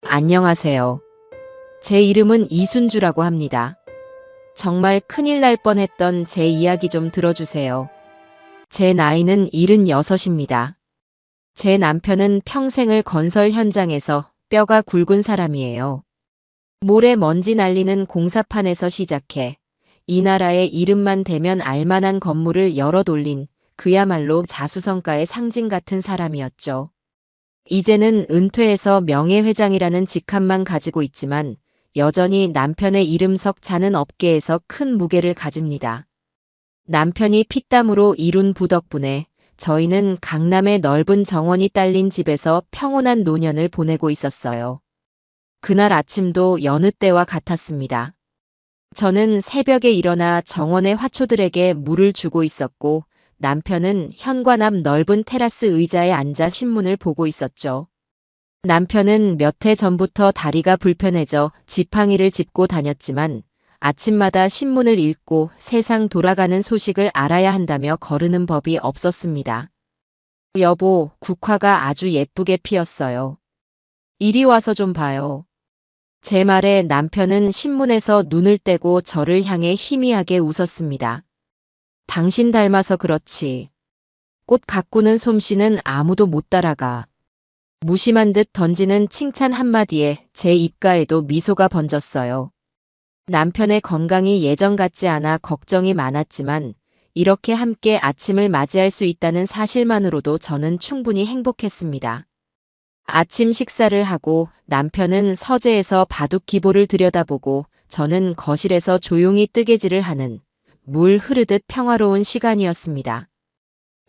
안녕하세요. 제 이름은 이순주라고 합니다. 정말 큰일 날 뻔했던 제 이야기 좀 들어주세요. 제 나이는 76입니다. 제 남편은 평생을 건설 현장에서 뼈가 굵은 사람이에요. 모래 먼지 날리는 공사판에서 시작해 이 나라의 이름만 대면 알만한 건물을 열어 돌린 그야말로 자수성가의 상징 같은 사람이었죠. 이제는 은퇴해서 명예회장이라는 직함만 가지고 있지만 여전히 남편의 이름 석자는 업계에서 큰 무게를 가집니다. 남편이 피땀으로 이룬 부 덕분에 저희는 강남의 넓은 정원이 딸린 집에서 평온한 노년을 보내고 있었어요. 그날 아침도 여느 때와 같았습니다. 저는 새벽에 일어나 정원의 화초들에게 물을 주고 있었고 남편은 현관 앞 넓은 테라스 의자에 앉아 신문을 보고 있었죠. 남편은 몇 해 전부터 다리가 불편해져 지팡이를 짚고 다녔지만 아침마다 신문을 읽고 세상 돌아가는 소식을 알아야 한다며 거르는 법이 없었습니다. 여보, 국화가 아주 예쁘게 피었어요. 이리 와서 좀 봐요. 제 말에 남편은 신문에서 눈을 떼고 저를 향해 희미하게 웃었습니다. 당신 닮아서 그렇지. 꽃 가꾸는 솜씨는 아무도 못 따라가. 무심한 듯 던지는 칭찬 한마디에 제 입가에도 미소가 번졌어요. 남편의 건강이 예전 같지 않아 걱정이 많았지만 이렇게 함께 아침을 맞이할 수 있다는 사실만으로도 저는 충분히 행복했습니다. 아침 식사를 하고 남편은 서재에서 바둑 기보를 들여다보고 저는 거실에서 조용히 뜨개질을 하는 물 흐르듯 평화로운 시간이었습니다.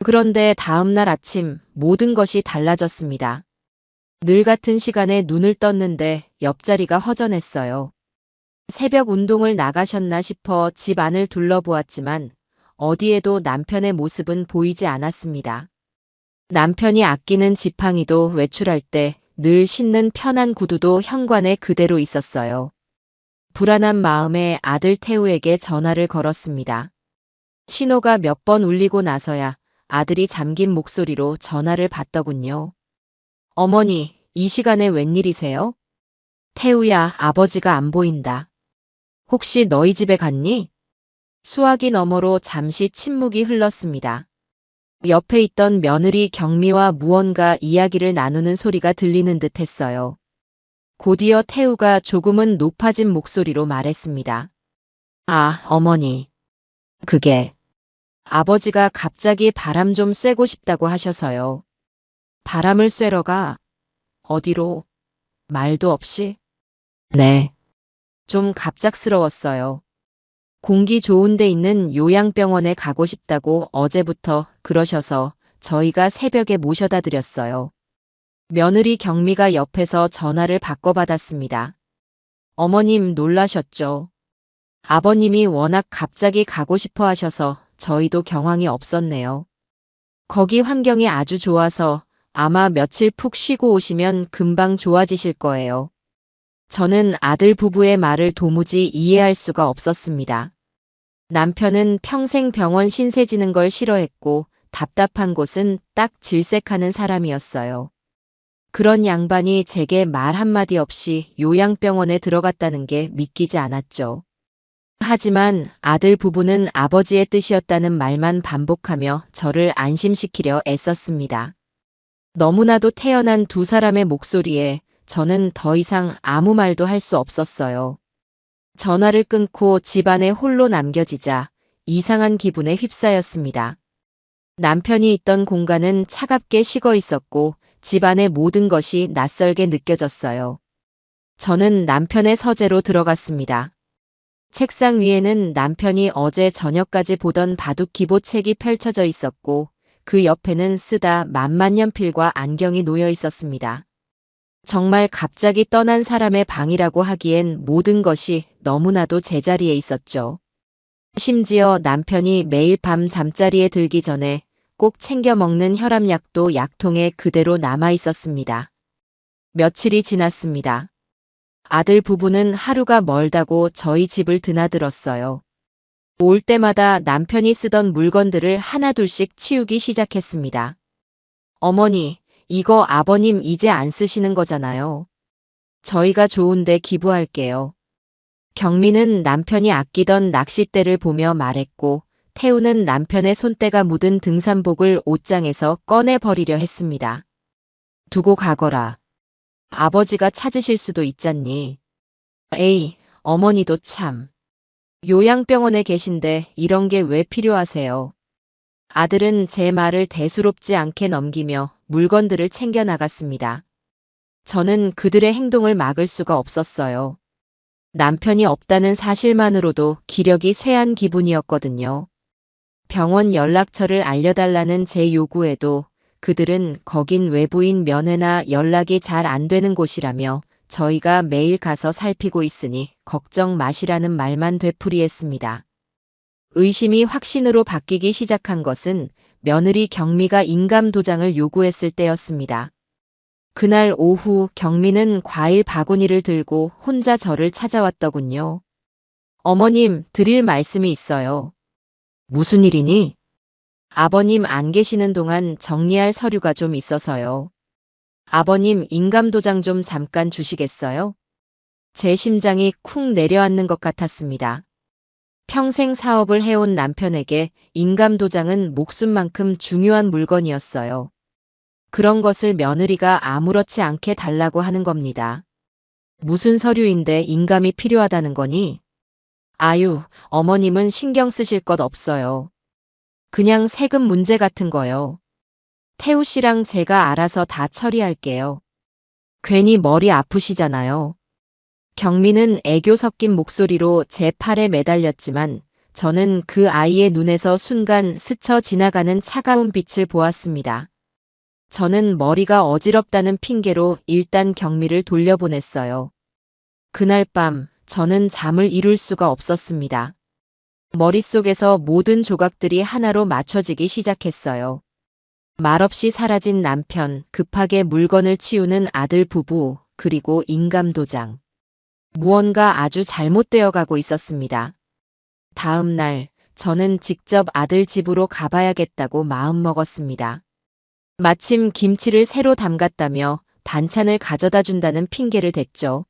그런데 다음 날 아침 모든 것이 달라졌습니다. 늘 같은 시간에 눈을 떴는데 옆자리가 허전했어요. 새벽 운동을 나가셨나 싶어 집 안을 둘러보았지만 어디에도 남편의 모습은 보이지 않았습니다. 남편이 아끼는 지팡이도 외출할 때 늘 신는 편한 구두도 현관에 그대로 있었어요. 불안한 마음에 아들 태우에게 전화를 걸었습니다. 신호가 몇 번 울리고 나서야 아들이 잠긴 목소리로 전화를 받더군요. 어머니, 이 시간에 웬일이세요? 태우야, 아버지가 안 보인다. 혹시 너희 집에 갔니? 수화기 너머로 잠시 침묵이 흘렀습니다. 옆에 있던 며느리 경미와 무언가 이야기를 나누는 소리가 들리는 듯 했어요. 곧이어 태우가 조금은 높아진 목소리로 말했습니다. 아, 어머니. 그게 아버지가 갑자기 바람 좀 쐬고 싶다고 하셔서요. 바람을 쐬러 가? 어디로? 말도 없이? 네. 좀 갑작스러웠어요. 공기 좋은 데 있는 요양병원에 가고 싶다고 어제부터 그러셔서 저희가 새벽에 모셔다 드렸어요. 며느리 경미가 옆에서 전화를 바꿔받았습니다. 어머님 놀라셨죠? 아버님이 워낙 갑자기 가고 싶어 하셔서 저희도 경황이 없었네요. 거기 환경이 아주 좋아서 아마 며칠 푹 쉬고 오시면 금방 좋아지실 거예요. 저는 아들 부부의 말을 도무지 이해할 수가 없었습니다. 남편은 평생 병원 신세 지는 걸 싫어했고 답답한 곳은 딱 질색하는 사람이었어요. 그런 양반이 제게 말 한마디 없이 요양병원에 들어갔다는 게 믿기지 않았죠. 하지만 아들 부부는 아버지의 뜻이었다는 말만 반복하며 저를 안심시키려 애썼습니다. 너무나도 태연한 두 사람의 목소리에 저는 더 이상 아무 말도 할 수 없었어요. 전화를 끊고 집안에 홀로 남겨지자 이상한 기분에 휩싸였습니다. 남편이 있던 공간은 차갑게 식어 있었고 집안의 모든 것이 낯설게 느껴졌어요. 저는 남편의 서재로 들어갔습니다. 책상 위에는 남편이 어제 저녁까지 보던 바둑 기보 책이 펼쳐져 있었고 그 옆에는 쓰다 만만년필과 안경이 놓여 있었습니다. 정말 갑자기 떠난 사람의 방이라고 하기엔 모든 것이 너무나도 제자리에 있었죠. 심지어 남편이 매일 밤 잠자리에 들기 전에 꼭 챙겨 먹는 혈압약도 약통에 그대로 남아 있었습니다. 며칠이 지났습니다. 아들 부부는 하루가 멀다고 저희 집을 드나들었어요. 올 때마다 남편이 쓰던 물건들을 하나둘씩 치우기 시작했습니다. 어머니, 이거 아버님 이제 안 쓰시는 거잖아요. 저희가 좋은데 기부할게요. 경미는 남편이 아끼던 낚싯대를 보며 말했고, 태우는 남편의 손때가 묻은 등산복을 옷장에서 꺼내버리려 했습니다. 두고 가거라. 아버지가 찾으실 수도 있잖니. 에이, 어머니도 참. 요양병원에 계신데 이런 게 왜 필요하세요? 아들은 제 말을 대수롭지 않게 넘기며 물건들을 챙겨 나갔습니다. 저는 그들의 행동을 막을 수가 없었어요. 남편이 없다는 사실만으로도 기력이 쇠한 기분이었거든요. 병원 연락처를 알려달라는 제 요구에도 그들은 거긴 외부인 면회나 연락이 잘 안 되는 곳이라며 저희가 매일 가서 살피고 있으니 걱정 마시라는 말만 되풀이했습니다. 의심이 확신으로 바뀌기 시작한 것은 며느리 경미가 인감 도장을 요구했을 때였습니다. 그날 오후 경미는 과일 바구니를 들고 혼자 저를 찾아왔더군요. 어머님, 드릴 말씀이 있어요. 무슨 일이니? 아버님 안 계시는 동안 정리할 서류가 좀 있어서요. 아버님 인감도장 좀 잠깐 주시겠어요? 제 심장이 쿵 내려앉는 것 같았습니다. 평생 사업을 해온 남편에게 인감도장은 목숨만큼 중요한 물건이었어요. 그런 것을 며느리가 아무렇지 않게 달라고 하는 겁니다. 무슨 서류인데 인감이 필요하다는 거니? 아유, 어머님은 신경 쓰실 것 없어요. 그냥 세금 문제 같은 거요. 태우 씨랑 제가 알아서 다 처리할게요. 괜히 머리 아프시잖아요. 경미는 애교 섞인 목소리로 제 팔에 매달렸지만 저는 그 아이의 눈에서 순간 스쳐 지나가는 차가운 빛을 보았습니다. 저는 머리가 어지럽다는 핑계로 일단 경미를 돌려보냈어요. 그날 밤 저는 잠을 이룰 수가 없었습니다. 머릿속에서 모든 조각들이 하나로 맞춰지기 시작했어요. 말없이 사라진 남편, 급하게 물건을 치우는 아들 부부, 그리고 인감도장. 무언가 아주 잘못되어 가고 있었습니다. 다음 날, 저는 직접 아들 집으로 가봐야겠다고 마음먹었습니다. 마침 김치를 새로 담갔다며 반찬을 가져다 준다는 핑계를 댔죠.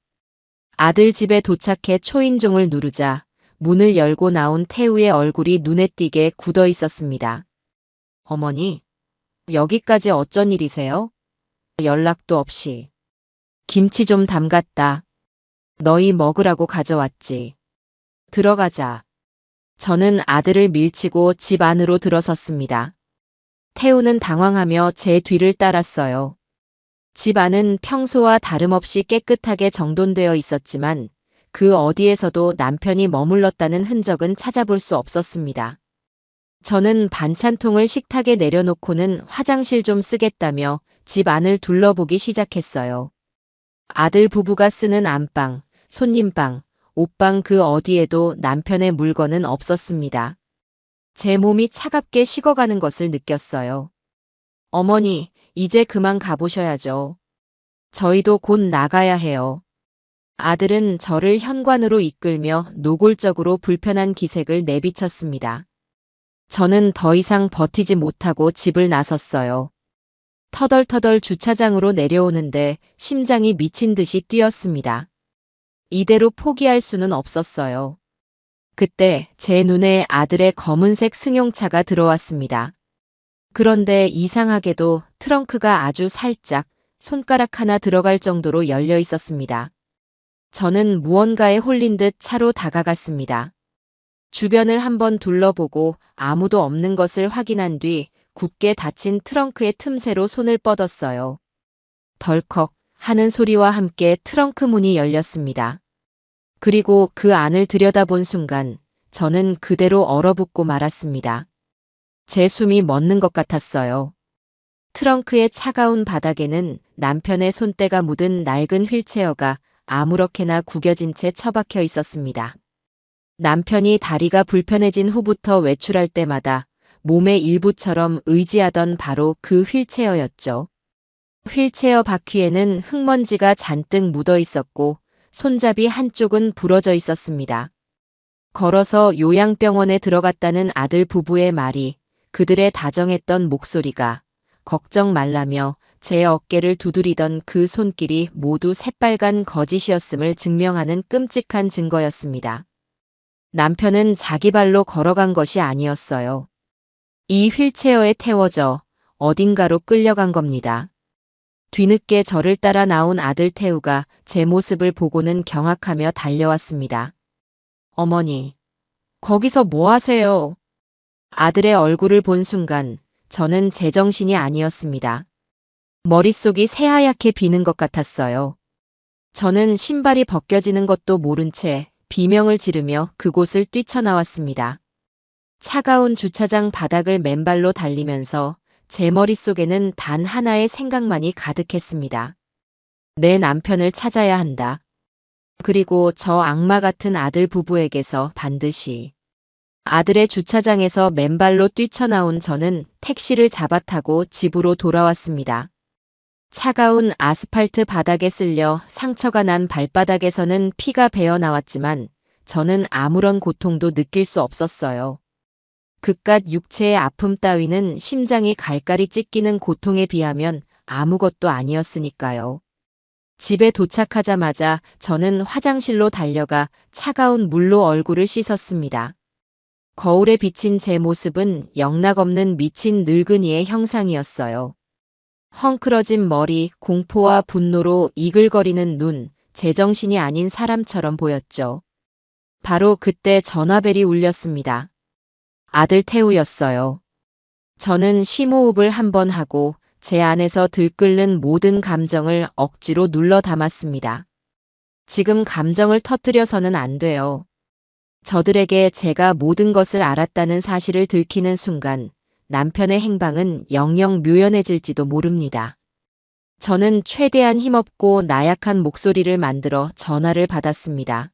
아들 집에 도착해 초인종을 누르자 문을 열고 나온 태우의 얼굴이 눈에 띄게 굳어 있었습니다. 어머니, 여기까지 어쩐 일이세요? 연락도 없이. 김치 좀 담갔다. 너희 먹으라고 가져왔지. 들어가자. 저는 아들을 밀치고 집 안으로 들어섰습니다. 태우는 당황하며 제 뒤를 따랐어요. 집 안은 평소와 다름없이 깨끗하게 정돈되어 있었지만 그 어디에서도 남편이 머물렀다는 흔적은 찾아볼 수 없었습니다. 저는 반찬통을 식탁에 내려놓고는 화장실 좀 쓰겠다며 집 안을 둘러보기 시작했어요. 아들 부부가 쓰는 안방, 손님방, 옷방 그 어디에도 남편의 물건은 없었습니다. 제 몸이 차갑게 식어가는 것을 느꼈어요. 어머니, 이제 그만 가보셔야죠. 저희도 곧 나가야 해요. 아들은 저를 현관으로 이끌며 노골적으로 불편한 기색을 내비쳤습니다. 저는 더 이상 버티지 못하고 집을 나섰어요. 터덜터덜 주차장으로 내려오는데 심장이 미친 듯이 뛰었습니다. 이대로 포기할 수는 없었어요. 그때 제 눈에 아들의 검은색 승용차가 들어왔습니다. 그런데 이상하게도 트렁크가 아주 살짝 손가락 하나 들어갈 정도로 열려 있었습니다. 저는 무언가에 홀린 듯 차로 다가갔습니다. 주변을 한번 둘러보고 아무도 없는 것을 확인한 뒤 굳게 닫힌 트렁크의 틈새로 손을 뻗었어요. 덜컥 하는 소리와 함께 트렁크 문이 열렸습니다. 그리고 그 안을 들여다본 순간 저는 그대로 얼어붙고 말았습니다. 제 숨이 멎는 것 같았어요. 트렁크의 차가운 바닥에는 남편의 손때가 묻은 낡은 휠체어가 아무렇게나 구겨진 채 처박혀 있었습니다. 남편이 다리가 불편해진 후부터 외출할 때마다 몸의 일부처럼 의지하던 바로 그 휠체어였죠. 휠체어 바퀴에는 흙먼지가 잔뜩 묻어 있었고 손잡이 한쪽은 부러져 있었습니다. 걸어서 요양병원에 들어갔다는 아들 부부의 말이, 그들의 다정했던 목소리가 걱정 말라며 제 어깨를 두드리던 그 손길이 모두 새빨간 거짓이었음을 증명하는 끔찍한 증거였습니다. 남편은 자기 발로 걸어간 것이 아니었어요. 이 휠체어에 태워져 어딘가로 끌려간 겁니다. 뒤늦게 저를 따라 나온 아들 태우가 제 모습을 보고는 경악하며 달려왔습니다. 어머니, 거기서 뭐 하세요? 아들의 얼굴을 본 순간 저는 제정신이 아니었습니다. 머릿속이 새하얗게 비는 것 같았어요. 저는 신발이 벗겨지는 것도 모른 채 비명을 지르며 그곳을 뛰쳐나왔습니다. 차가운 주차장 바닥을 맨발로 달리면서 제 머릿속에는 단 하나의 생각만이 가득했습니다. 내 남편을 찾아야 한다. 그리고 저 악마 같은 아들 부부에게서 반드시. 아들의 주차장에서 맨발로 뛰쳐나온 저는 택시를 잡아타고 집으로 돌아왔습니다. 차가운 아스팔트 바닥에 쓸려 상처가 난 발바닥에서는 피가 배어 나왔지만 저는 아무런 고통도 느낄 수 없었어요. 그깟 육체의 아픔 따위는 심장이 갈갈이 찢기는 고통에 비하면 아무것도 아니었으니까요. 집에 도착하자마자 저는 화장실로 달려가 차가운 물로 얼굴을 씻었습니다. 거울에 비친 제 모습은 영락없는 미친 늙은이의 형상이었어요. 헝클어진 머리, 공포와 분노로 이글거리는 눈, 제정신이 아닌 사람처럼 보였죠. 바로 그때 전화벨이 울렸습니다. 아들 태우였어요. 저는 심호흡을 한 번 하고 제 안에서 들끓는 모든 감정을 억지로 눌러 담았습니다. 지금 감정을 터뜨려서는 안 돼요. 저들에게 제가 모든 것을 알았다는 사실을 들키는 순간 남편의 행방은 영영 묘연해질지도 모릅니다. 저는 최대한 힘없고 나약한 목소리를 만들어 전화를 받았습니다.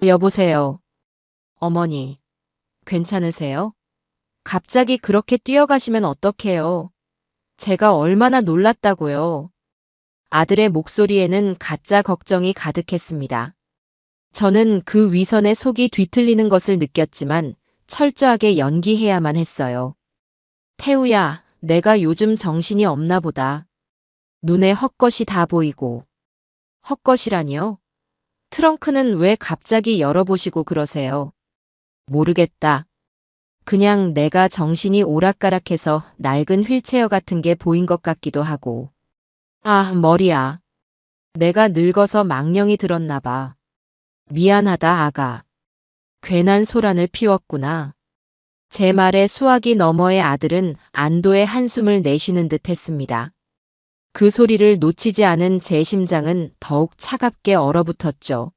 여보세요. 어머니, 괜찮으세요? 갑자기 그렇게 뛰어가시면 어떡해요? 제가 얼마나 놀랐다고요. 아들의 목소리에는 가짜 걱정이 가득했습니다. 저는 그 위선에 속이 뒤틀리는 것을 느꼈지만 철저하게 연기해야만 했어요. 태우야, 내가 요즘 정신이 없나 보다. 눈에 헛것이 다 보이고. 헛것이라니요? 트렁크는 왜 갑자기 열어보시고 그러세요? 모르겠다. 그냥 내가 정신이 오락가락해서 낡은 휠체어 같은 게 보인 것 같기도 하고. 아, 머리야. 내가 늙어서 망령이 들었나 봐. 미안하다, 아가. 괜한 소란을 피웠구나. 제 말에 수화기 너머의 아들은 안도의 한숨을 내쉬는 듯 했습니다. 그 소리를 놓치지 않은 제 심장은 더욱 차갑게 얼어붙었죠.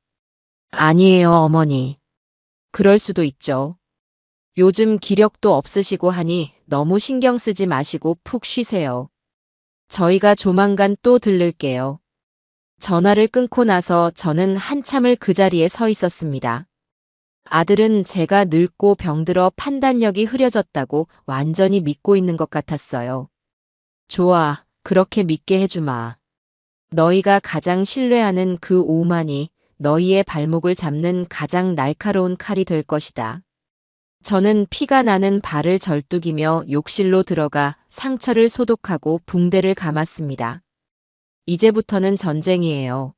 아니에요, 어머니. 그럴 수도 있죠. 요즘 기력도 없으시고 하니 너무 신경 쓰지 마시고 푹 쉬세요. 저희가 조만간 또 들를게요. 전화를 끊고 나서 저는 한참을 그 자리에 서 있었습니다. 아들은 제가 늙고 병들어 판단력이 흐려졌다고 완전히 믿고 있는 것 같았어요. 좋아, 그렇게 믿게 해주마. 너희가 가장 신뢰하는 그 오만이 너희의 발목을 잡는 가장 날카로운 칼이 될 것이다. 저는 피가 나는 발을 절뚝이며 욕실로 들어가 상처를 소독하고 붕대를 감았습니다. 이제부터는 전쟁이에요.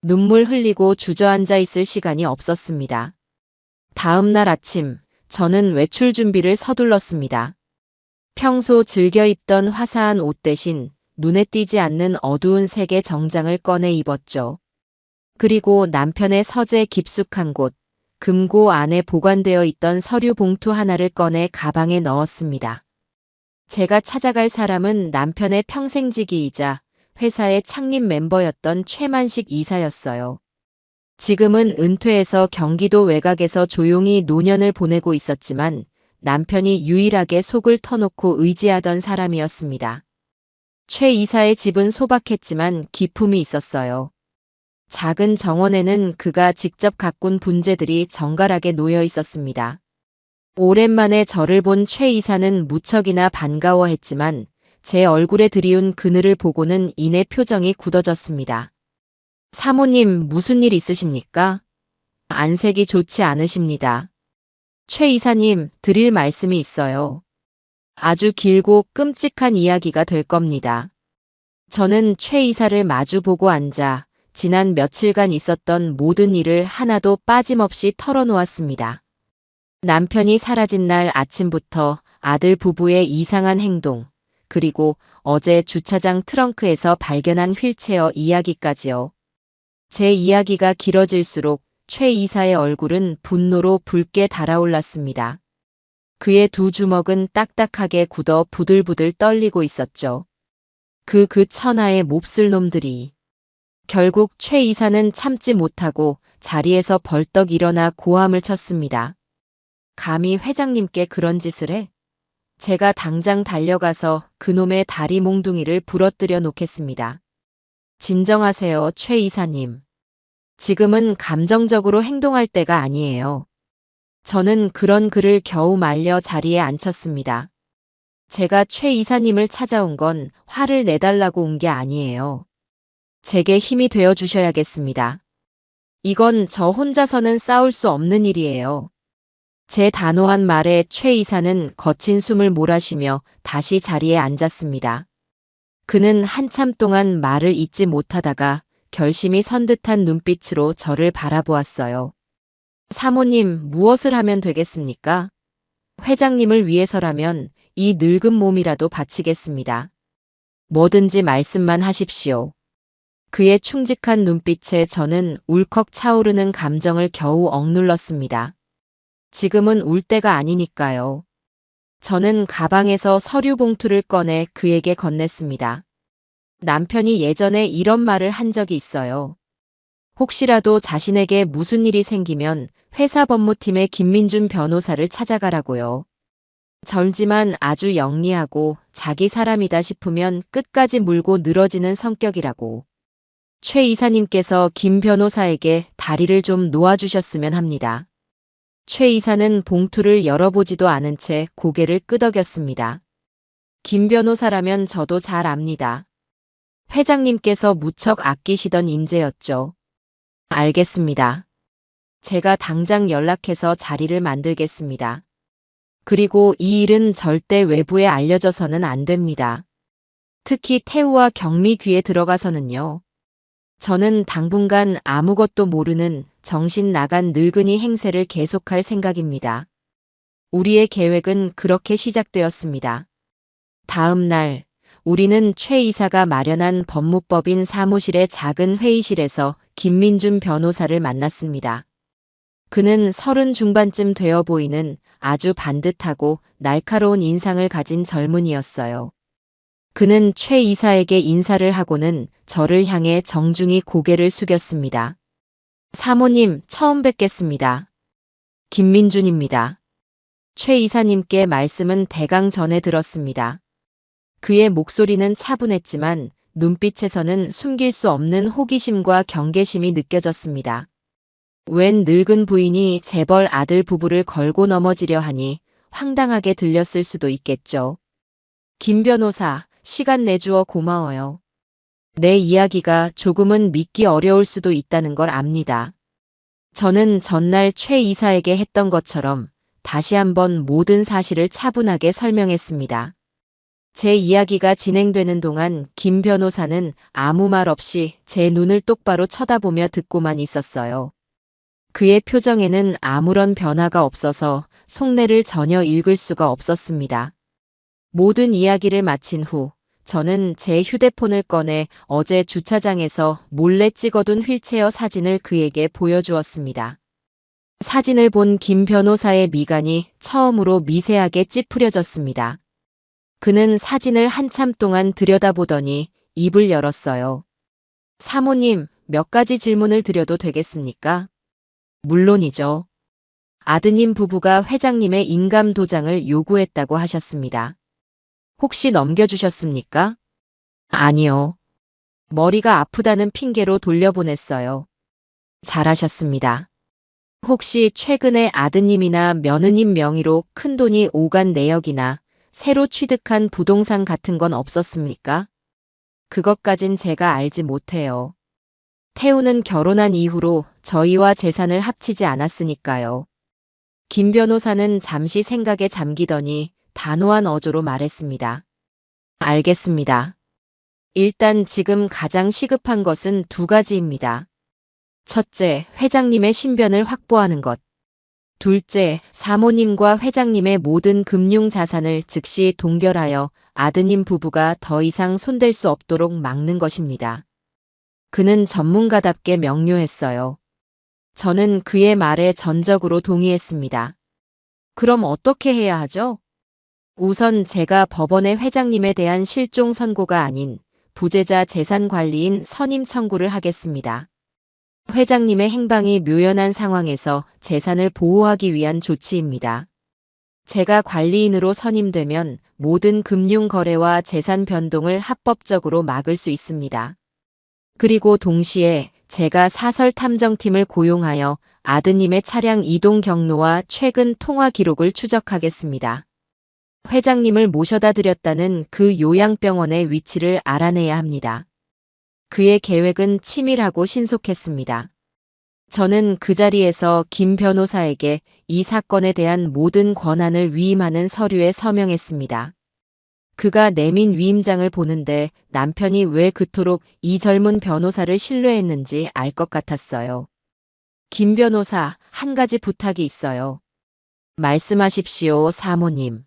눈물 흘리고 주저앉아 있을 시간이 없었습니다. 다음 날 아침, 저는 외출 준비를 서둘렀습니다. 평소 즐겨 입던 화사한 옷 대신 눈에 띄지 않는 어두운 색의 정장을 꺼내 입었죠. 그리고 남편의 서재 깊숙한 곳, 금고 안에 보관되어 있던 서류 봉투 하나를 꺼내 가방에 넣었습니다. 제가 찾아갈 사람은 남편의 평생지기이자 회사의 창립 멤버였던 최만식 이사였어요. 지금은 은퇴해서 경기도 외곽에서 조용히 노년을 보내고 있었지만 남편이 유일하게 속을 터놓고 의지하던 사람이었습니다. 최 이사의 집은 소박했지만 기품이 있었어요. 작은 정원에는 그가 직접 가꾼 분재들이 정갈하게 놓여 있었습니다. 오랜만에 저를 본 최 이사는 무척이나 반가워했지만 제 얼굴에 드리운 그늘을 보고는 이내 표정이 굳어졌습니다. 사모님, 무슨 일 있으십니까? 안색이 좋지 않으십니다. 최 이사님, 드릴 말씀이 있어요. 아주 길고 끔찍한 이야기가 될 겁니다. 저는 최 이사를 마주보고 앉아 지난 며칠간 있었던 모든 일을 하나도 빠짐없이 털어놓았습니다. 남편이 사라진 날 아침부터 아들 부부의 이상한 행동, 그리고 어제 주차장 트렁크에서 발견한 휠체어 이야기까지요. 제 이야기가 길어질수록 최 이사의 얼굴은 분노로 붉게 달아올랐습니다. 그의 두 주먹은 딱딱하게 굳어 부들부들 떨리고 있었죠. 그 천하의 몹쓸 놈들이. 결국 최 이사는 참지 못하고 자리에서 벌떡 일어나 고함을 쳤습니다. 감히 회장님께 그런 짓을 해? 제가 당장 달려가서 그놈의 다리 몽둥이를 부러뜨려 놓겠습니다. 진정하세요, 최 이사님. 지금은 감정적으로 행동할 때가 아니에요. 저는 그런 그를 겨우 말려 자리에 앉혔습니다. 제가 최 이사님을 찾아온 건 화를 내달라고 온 게 아니에요. 제게 힘이 되어 주셔야겠습니다. 이건 저 혼자서는 싸울 수 없는 일이에요. 제 단호한 말에 최 이사는 거친 숨을 몰아쉬며 다시 자리에 앉았습니다. 그는 한참 동안 말을 잇지 못하다가 결심이 선 듯한 눈빛으로 저를 바라보았어요. 사모님, 무엇을 하면 되겠습니까? 회장님을 위해서라면 이 늙은 몸이라도 바치겠습니다. 뭐든지 말씀만 하십시오. 그의 충직한 눈빛에 저는 울컥 차오르는 감정을 겨우 억눌렀습니다. 지금은 울 때가 아니니까요. 저는 가방에서 서류 봉투를 꺼내 그에게 건넸습니다. 남편이 예전에 이런 말을 한 적이 있어요. 혹시라도 자신에게 무슨 일이 생기면 회사 법무팀의 김민준 변호사를 찾아가라고요. 젊지만 아주 영리하고 자기 사람이다 싶으면 끝까지 물고 늘어지는 성격이라고. 최 이사님께서 김 변호사에게 다리를 좀 놓아주셨으면 합니다. 최 이사는 봉투를 열어보지도 않은 채 고개를 끄덕였습니다. 김 변호사라면 저도 잘 압니다. 회장님께서 무척 아끼시던 인재였죠. 알겠습니다. 제가 당장 연락해서 자리를 만들겠습니다. 그리고 이 일은 절대 외부에 알려져서는 안 됩니다. 특히 태우와 경미 귀에 들어가서는요. 저는 당분간 아무것도 모르는 정신 나간 늙은이 행세를 계속할 생각입니다. 우리의 계획은 그렇게 시작되었습니다. 다음 날, 우리는 최 이사가 마련한 법무법인 사무실의 작은 회의실에서 김민준 변호사를 만났습니다. 그는 30 중반쯤 되어 보이는 아주 반듯하고 날카로운 인상을 가진 젊은이였어요. 그는 최 이사에게 인사를 하고는 저를 향해 정중히 고개를 숙였습니다. 사모님, 처음 뵙겠습니다. 김민준입니다. 최 이사님께 말씀은 대강 전해 들었습니다. 그의 목소리는 차분했지만 눈빛에서는 숨길 수 없는 호기심과 경계심이 느껴졌습니다. 웬 늙은 부인이 재벌 아들 부부를 걸고 넘어지려 하니 황당하게 들렸을 수도 있겠죠. 김 변호사, 시간 내주어 고마워요. 내 이야기가 조금은 믿기 어려울 수도 있다는 걸 압니다. 저는 전날 최 이사에게 했던 것처럼 다시 한번 모든 사실을 차분하게 설명했습니다. 제 이야기가 진행되는 동안 김 변호사는 아무 말 없이 제 눈을 똑바로 쳐다보며 듣고만 있었어요. 그의 표정에는 아무런 변화가 없어서 속내를 전혀 읽을 수가 없었습니다. 모든 이야기를 마친 후 저는 제 휴대폰을 꺼내 어제 주차장에서 몰래 찍어둔 휠체어 사진을 그에게 보여주었습니다. 사진을 본 김 변호사의 미간이 처음으로 미세하게 찌푸려졌습니다. 그는 사진을 한참 동안 들여다보더니 입을 열었어요. 사모님, 몇 가지 질문을 드려도 되겠습니까? 물론이죠. 아드님 부부가 회장님의 인감 도장을 요구했다고 하셨습니다. 혹시 넘겨주셨습니까? 아니요. 머리가 아프다는 핑계로 돌려보냈어요. 잘하셨습니다. 혹시 최근에 아드님이나 며느님 명의로 큰돈이 오간 내역이나 새로 취득한 부동산 같은 건 없었습니까? 그것까진 제가 알지 못해요. 태우는 결혼한 이후로 저희와 재산을 합치지 않았으니까요. 김 변호사는 잠시 생각에 잠기더니 단호한 어조로 말했습니다. 알겠습니다. 일단 지금 가장 시급한 것은 두 가지입니다. 첫째, 회장님의 신변을 확보하는 것. 둘째, 사모님과 회장님의 모든 금융 자산을 즉시 동결하여 아드님 부부가 더 이상 손댈 수 없도록 막는 것입니다. 그는 전문가답게 명료했어요. 저는 그의 말에 전적으로 동의했습니다. 그럼 어떻게 해야 하죠? 우선 제가 법원에 회장님에 대한 실종 선고가 아닌 부재자 재산 관리인 선임 청구를 하겠습니다. 회장님의 행방이 묘연한 상황에서 재산을 보호하기 위한 조치입니다. 제가 관리인으로 선임되면 모든 금융 거래와 재산 변동을 합법적으로 막을 수 있습니다. 그리고 동시에 제가 사설 탐정팀을 고용하여 아드님의 차량 이동 경로와 최근 통화 기록을 추적하겠습니다. 회장님을 모셔다 드렸다는 그 요양병원의 위치를 알아내야 합니다. 그의 계획은 치밀하고 신속했습니다. 저는 그 자리에서 김 변호사에게 이 사건에 대한 모든 권한을 위임하는 서류에 서명했습니다. 그가 내민 위임장을 보는데 남편이 왜 그토록 이 젊은 변호사를 신뢰했는지 알 것 같았어요. 김 변호사, 한 가지 부탁이 있어요. 말씀하십시오, 사모님.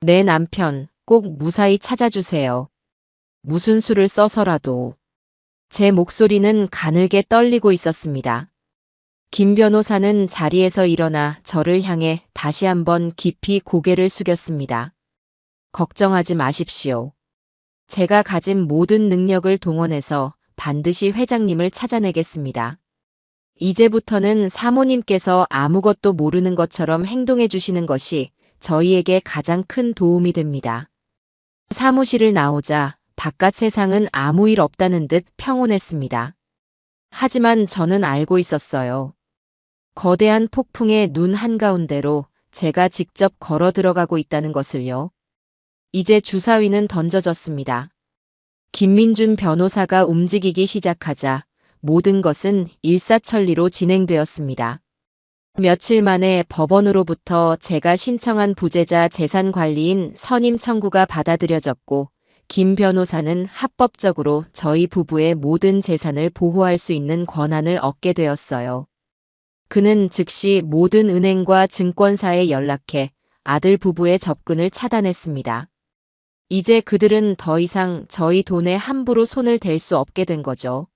내 남편 꼭 무사히 찾아주세요. 무슨 수를 써서라도. 제 목소리는 가늘게 떨리고 있었습니다. 김 변호사는 자리에서 일어나 저를 향해 다시 한번 깊이 고개를 숙였습니다. 걱정하지 마십시오. 제가 가진 모든 능력을 동원해서 반드시 회장님을 찾아내겠습니다. 이제부터는 사모님께서 아무것도 모르는 것처럼 행동해 주시는 것이 저희에게 가장 큰 도움이 됩니다. 사무실을 나오자 바깥 세상은 아무 일 없다는 듯 평온했습니다. 하지만 저는 알고 있었어요. 거대한 폭풍의 눈 한가운데로 제가 직접 걸어 들어가고 있다는 것을요. 이제 주사위는 던져졌습니다. 김민준 변호사가 움직이기 시작하자 모든 것은 일사천리로 진행되었습니다. 며칠 만에 법원으로부터 제가 신청한 부재자 재산 관리인 선임 청구가 받아들여졌고 김 변호사는 합법적으로 저희 부부의 모든 재산을 보호할 수 있는 권한을 얻게 되었어요. 그는 즉시 모든 은행과 증권사에 연락해 아들 부부의 접근을 차단했습니다. 이제 그들은 더 이상 저희 돈에 함부로 손을 댈 수 없게 된 거죠.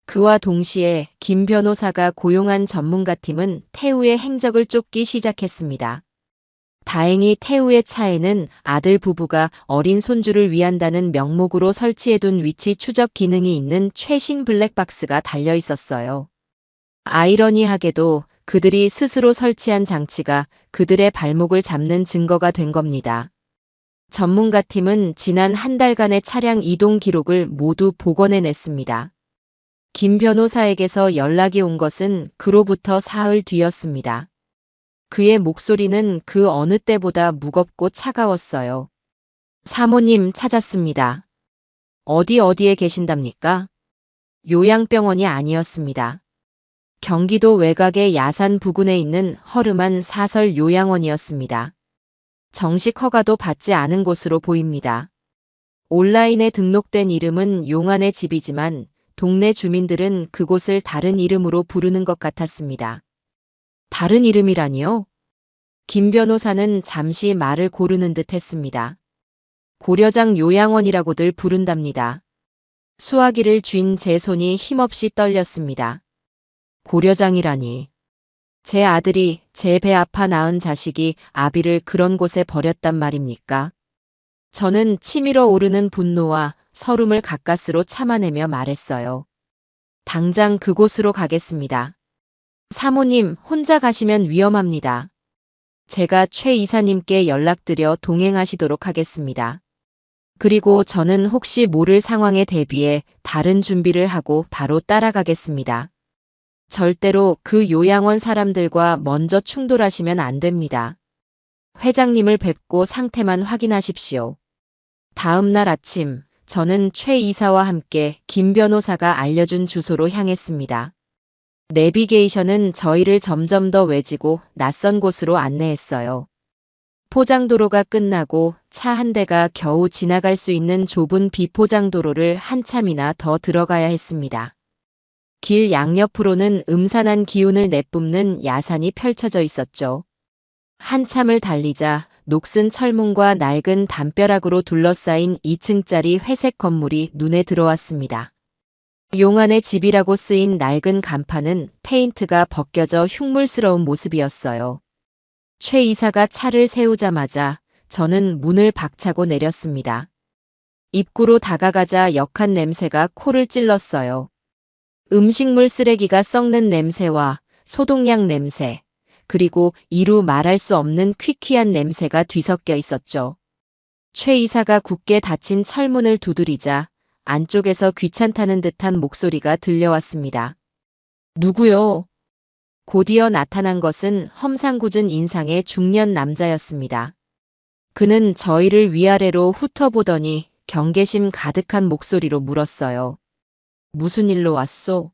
그와 동시에 김 변호사가 고용한 전문가팀은 태우의 행적을 쫓기 시작했습니다. 다행히 태우의 차에는 아들 부부가 어린 손주를 위한다는 명목으로 설치해둔 위치 추적 기능이 있는 최신 블랙박스가 달려 있었어요. 아이러니하게도 그들이 스스로 설치한 장치가 그들의 발목을 잡는 증거가 된 겁니다. 전문가팀은 지난 한 달간의 차량 이동 기록을 모두 복원해냈습니다. 김 변호사에게서 연락이 온 것은 그로부터 사흘 뒤였습니다. 그의 목소리는 그 어느 때보다 무겁고 차가웠어요. 사모님 찾았습니다. 어디에 계신답니까? 요양병원이 아니었습니다. 경기도 외곽의 야산 부근에 있는 허름한 사설 요양원이었습니다. 정식 허가도 받지 않은 곳으로 보입니다. 온라인에 등록된 이름은 용안의 집이지만 동네 주민들은 그곳을 다른 이름으로 부르는 것 같았습니다. 다른 이름이라니요? 김 변호사는 잠시 말을 고르는 듯 했습니다. 고려장 요양원이라고들 부른답니다. 수화기를 쥔 제 손이 힘없이 떨렸습니다. 고려장이라니. 제 아들이 제 배 아파 낳은 자식이 아비를 그런 곳에 버렸단 말입니까? 저는 치밀어 오르는 분노와 서름을 가까스로 참아내며 말했어요. 당장 그곳으로 가겠습니다. 사모님, 혼자 가시면 위험합니다. 제가 최 이사님께 연락드려 동행하시도록 하겠습니다. 그리고 저는 혹시 모를 상황에 대비해 다른 준비를 하고 바로 따라가겠습니다. 절대로 그 요양원 사람들과 먼저 충돌하시면 안 됩니다. 회장님을 뵙고 상태만 확인하십시오. 다음 날 아침, 저는 최 이사와 함께 김 변호사가 알려준 주소로 향했습니다. 내비게이션은 저희를 점점 더 외지고 낯선 곳으로 안내했어요. 비포장도로가 끝나고 차 한 대가 겨우 지나갈 수 있는 좁은 비포장도로를 한참이나 더 들어가야 했습니다. 길 양옆으로는 음산한 기운을 내뿜는 야산이 펼쳐져 있었죠. 한참을 달리자 녹슨 철문과 낡은 담벼락으로 둘러싸인 2층짜리 회색 건물이 눈에 들어왔습니다. 용안의 집이라고 쓰인 낡은 간판은 페인트가 벗겨져 흉물스러운 모습이었어요. 최 이사가 차를 세우자마자 저는 문을 박차고 내렸습니다. 입구로 다가가자 역한 냄새가 코를 찔렀어요. 음식물 쓰레기가 썩는 냄새와 소독약 냄새, 그리고 이루 말할 수 없는 퀴퀴한 냄새가 뒤섞여 있었죠. 최 이사가 굳게 닫힌 철문을 두드리자 안쪽에서 귀찮다는 듯한 목소리가 들려왔습니다. 누구요? 곧이어 나타난 것은 험상궂은 인상의 중년 남자였습니다. 그는 저희를 위아래로 훑어보더니 경계심 가득한 목소리로 물었어요. 무슨 일로 왔소?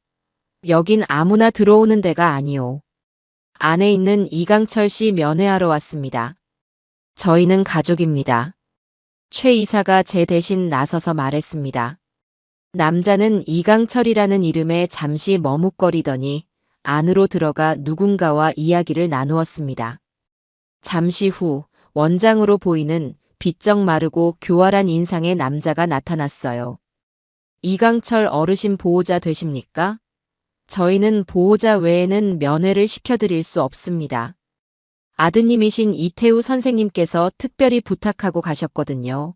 여긴 아무나 들어오는 데가 아니오. 안에 있는 이강철 씨 면회하러 왔습니다. 저희는 가족입니다. 최 이사가 제 대신 나서서 말했습니다. 남자는 이강철이라는 이름에 잠시 머뭇거리더니 안으로 들어가 누군가와 이야기를 나누었습니다. 잠시 후 원장으로 보이는 비쩍 마르고 교활한 인상의 남자가 나타났어요. 이강철 어르신 보호자 되십니까? 저희는 보호자 외에는 면회를 시켜드릴 수 없습니다. 아드님이신 이태우 선생님께서 특별히 부탁하고 가셨거든요.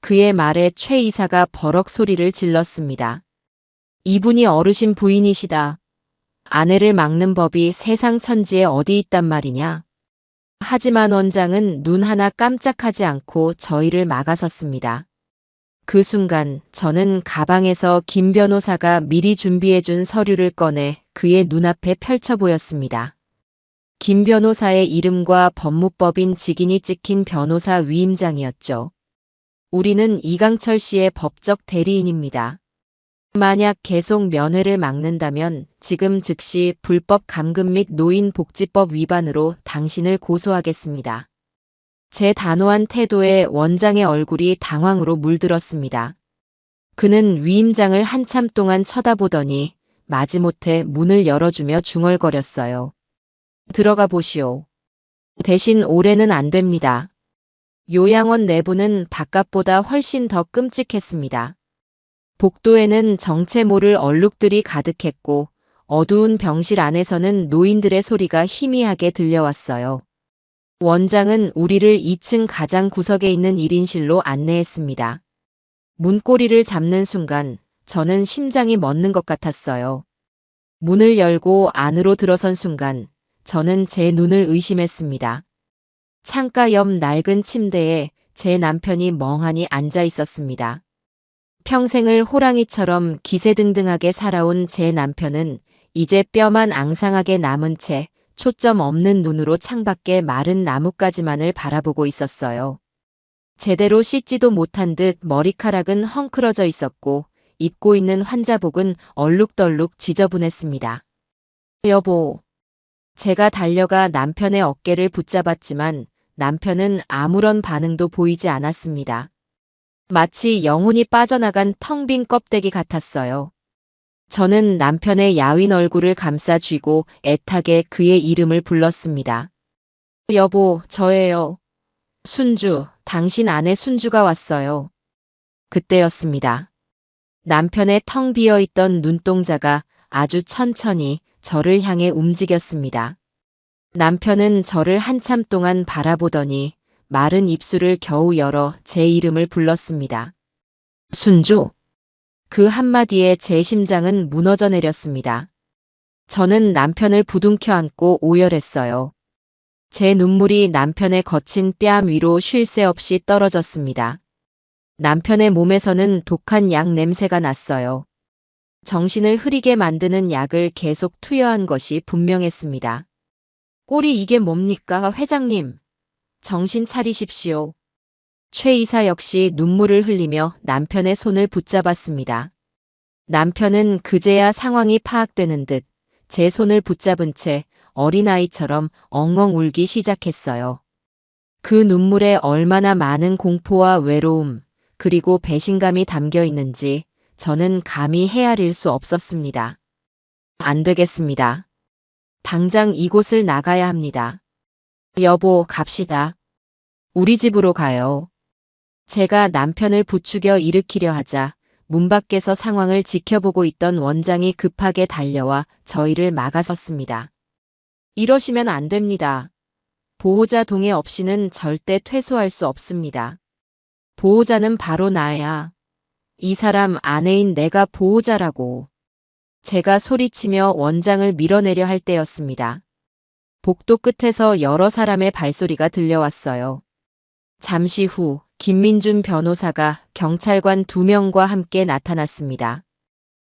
그의 말에 최 이사가 버럭 소리를 질렀습니다. 이분이 어르신 부인이시다. 아내를 막는 법이 세상 천지에 어디 있단 말이냐. 하지만 원장은 눈 하나 깜짝하지 않고 저희를 막아섰습니다. 그 순간 저는 가방에서 김 변호사가 미리 준비해준 서류를 꺼내 그의 눈앞에 펼쳐 보였습니다. 김 변호사의 이름과 법무법인 직인이 찍힌 변호사 위임장이었죠. 우리는 이강철 씨의 법적 대리인입니다. 만약 계속 면회를 막는다면 지금 즉시 불법 감금 및 노인복지법 위반으로 당신을 고소하겠습니다. 제 단호한 태도에 원장의 얼굴이 당황으로 물들었습니다. 그는 위임장을 한참 동안 쳐다보더니 마지못해 문을 열어주며 중얼거렸어요. 들어가 보시오. 대신 올해는 안 됩니다. 요양원 내부는 바깥보다 훨씬 더 끔찍했습니다. 복도에는 정체 모를 얼룩들이 가득했고 어두운 병실 안에서는 노인들의 소리가 희미하게 들려왔어요. 원장은 우리를 2층 가장 구석에 있는 1인실로 안내했습니다. 문고리를 잡는 순간 저는 심장이 멎는 것 같았어요. 문을 열고 안으로 들어선 순간 저는 제 눈을 의심했습니다. 창가 옆 낡은 침대에 제 남편이 멍하니 앉아 있었습니다. 평생을 호랑이처럼 기세등등하게 살아온 제 남편은 이제 뼈만 앙상하게 남은 채 초점 없는 눈으로 창밖의 마른 나뭇가지만을 바라보고 있었어요. 제대로 씻지도 못한 듯 머리카락은 헝클어져 있었고 입고 있는 환자복은 얼룩덜룩 지저분했습니다. 여보. 제가 달려가 남편의 어깨를 붙잡았지만 남편은 아무런 반응도 보이지 않았습니다. 마치 영혼이 빠져나간 텅 빈 껍데기 같았어요. 저는 남편의 야윈 얼굴을 감싸 쥐고 애타게 그의 이름을 불렀습니다. 여보, 저예요. 순주, 당신 아내 순주가 왔어요. 그때였습니다. 남편의 텅 비어있던 눈동자가 아주 천천히 저를 향해 움직였습니다. 남편은 저를 한참 동안 바라보더니 마른 입술을 겨우 열어 제 이름을 불렀습니다. 순주. 그 한마디에 제 심장은 무너져 내렸습니다. 저는 남편을 부둥켜 안고 오열했어요. 제 눈물이 남편의 거친 뺨 위로 쉴 새 없이 떨어졌습니다. 남편의 몸에서는 독한 약 냄새가 났어요. 정신을 흐리게 만드는 약을 계속 투여한 것이 분명했습니다. 꼴이 이게 뭡니까, 회장님? 정신 차리십시오. 최 이사 역시 눈물을 흘리며 남편의 손을 붙잡았습니다. 남편은 그제야 상황이 파악되는 듯 제 손을 붙잡은 채 어린아이처럼 엉엉 울기 시작했어요. 그 눈물에 얼마나 많은 공포와 외로움, 그리고 배신감이 담겨 있는지 저는 감히 헤아릴 수 없었습니다. 안 되겠습니다. 당장 이곳을 나가야 합니다. 여보, 갑시다. 우리 집으로 가요. 제가 남편을 부추겨 일으키려 하자 문 밖에서 상황을 지켜보고 있던 원장이 급하게 달려와 저희를 막아섰습니다. 이러시면 안 됩니다. 보호자 동의 없이는 절대 퇴소할 수 없습니다. 보호자는 바로 나야. 이 사람 아내인 내가 보호자라고. 제가 소리치며 원장을 밀어내려 할 때였습니다. 복도 끝에서 여러 사람의 발소리가 들려왔어요. 잠시 후 김민준 변호사가 경찰관 2명과 함께 나타났습니다.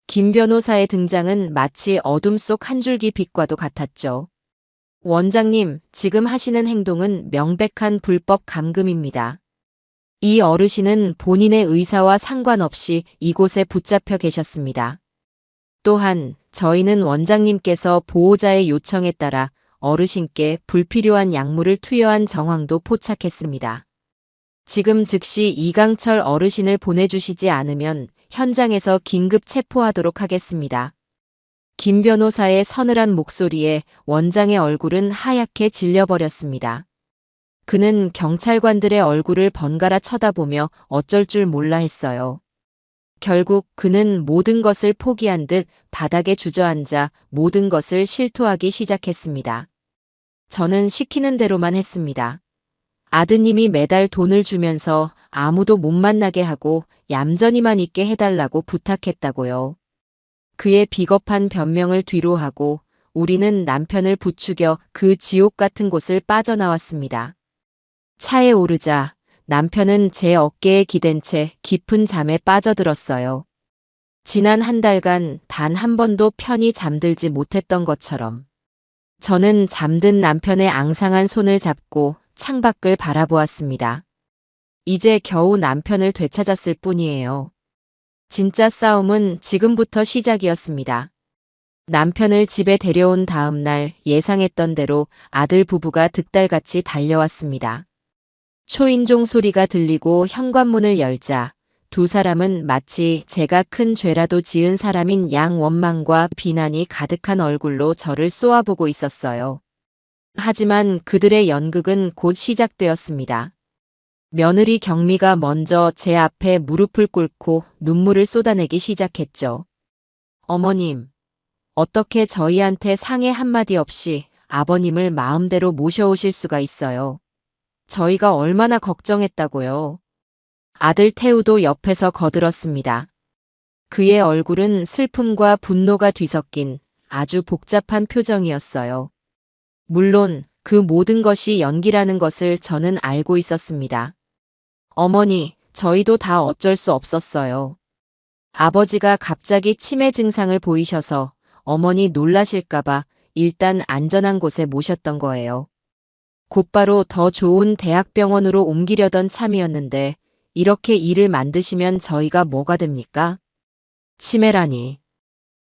김 변호사의 등장은 마치 어둠 속 한 줄기 빛과도 같았죠. 원장님, 지금 하시는 행동은 명백한 불법 감금입니다. 이 어르신은 본인의 의사와 상관없이 이곳에 붙잡혀 계셨습니다. 또한 저희는 원장님께서 보호자의 요청에 따라 어르신께 불필요한 약물을 투여한 정황도 포착했습니다. 지금 즉시 이강철 어르신을 보내주시지 않으면 현장에서 긴급 체포하도록 하겠습니다. 김 변호사의 서늘한 목소리에 원장의 얼굴은 하얗게 질려버렸습니다. 그는 경찰관들의 얼굴을 번갈아 쳐다보며 어쩔 줄 몰라 했어요. 결국 그는 모든 것을 포기한 듯 바닥에 주저앉아 모든 것을 실토하기 시작했습니다. 저는 시키는 대로만 했습니다. 아드님이 매달 돈을 주면서 아무도 못 만나게 하고 얌전히만 있게 해달라고 부탁했다고요. 그의 비겁한 변명을 뒤로하고 우리는 남편을 부추겨 그 지옥 같은 곳을 빠져나왔습니다. 차에 오르자 남편은 제 어깨에 기댄 채 깊은 잠에 빠져들었어요. 지난 한 달간 단 한 번도 편히 잠들지 못했던 것처럼. 저는 잠든 남편의 앙상한 손을 잡고 창밖을 바라보았습니다. 이제 겨우 남편을 되찾았을 뿐이에요. 진짜 싸움은 지금부터 시작이었습니다. 남편을 집에 데려온 다음 날 예상했던 대로 아들 부부가 득달같이 달려왔습니다. 초인종 소리가 들리고 현관문을 열자 두 사람은 마치 제가 큰 죄라도 지은 사람인 양원망과 비난이 가득한 얼굴로 저를 쏘아보고 있었어요. 하지만 그들의 연극은 곧 시작되었습니다. 며느리 경미가 먼저 제 앞에 무릎을 꿇고 눈물을 쏟아내기 시작했죠. 어머님, 어떻게 저희한테 상해 한마디 없이 아버님을 마음대로 모셔오실 수가 있어요. 저희가 얼마나 걱정했다고요. 아들 태우도 옆에서 거들었습니다. 그의 얼굴은 슬픔과 분노가 뒤섞인 아주 복잡한 표정이었어요. 물론 그 모든 것이 연기라는 것을 저는 알고 있었습니다. 어머니, 저희도 다 어쩔 수 없었어요. 아버지가 갑자기 치매 증상을 보이셔서 어머니 놀라실까봐 일단 안전한 곳에 모셨던 거예요. 곧바로 더 좋은 대학병원으로 옮기려던 참이었는데 이렇게 일을 만드시면 저희가 뭐가 됩니까? 치매라니.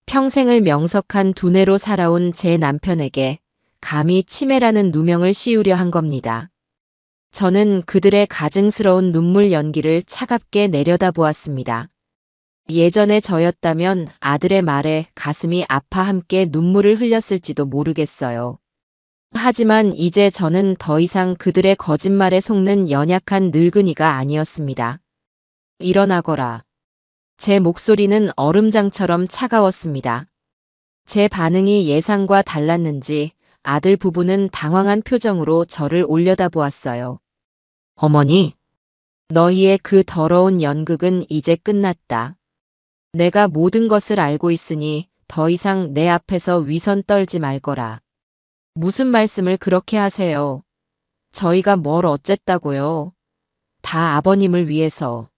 평생을 명석한 두뇌로 살아온 제 남편에게 감히 치매라는 누명을 씌우려 한 겁니다. 저는 그들의 가증스러운 눈물 연기를 차갑게 내려다보았습니다. 예전에 저였다면 아들의 말에 가슴이 아파 함께 눈물을 흘렸을지도 모르겠어요. 하지만 이제 저는 더 이상 그들의 거짓말에 속는 연약한 늙은이가 아니었습니다. 일어나거라. 제 목소리는 얼음장처럼 차가웠습니다. 제 반응이 예상과 달랐는지 아들 부부는 당황한 표정으로 저를 올려다보았어요. 어머니, 너희의 그 더러운 연극은 이제 끝났다. 내가 모든 것을 알고 있으니 더 이상 내 앞에서 위선 떨지 말거라. 무슨 말씀을 그렇게 하세요? 저희가 뭘 어쨌다고요? 다 아버님을 위해서.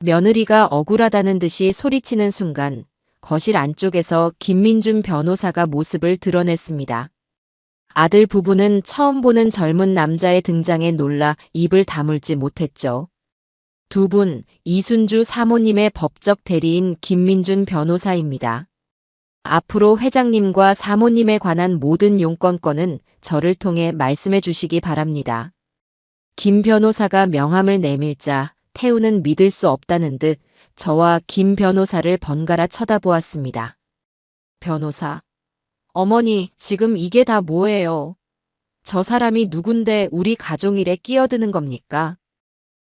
며느리가 억울하다는 듯이 소리치는 순간 거실 안쪽에서 김민준 변호사가 모습을 드러냈습니다. 아들 부부는 처음 보는 젊은 남자의 등장에 놀라 입을 다물지 못했죠. 두 분, 이순주 사모님의 법적 대리인 김민준 변호사입니다. 앞으로 회장님과 사모님에 관한 모든 용건권은 저를 통해 말씀해 주시기 바랍니다. 김 변호사가 명함을 내밀자 태우는 믿을 수 없다는 듯 저와 김 변호사를 번갈아 쳐다보았습니다. 변호사, 어머니, 지금 이게 다 뭐예요? 저 사람이 누군데 우리 가족 일에 끼어드는 겁니까?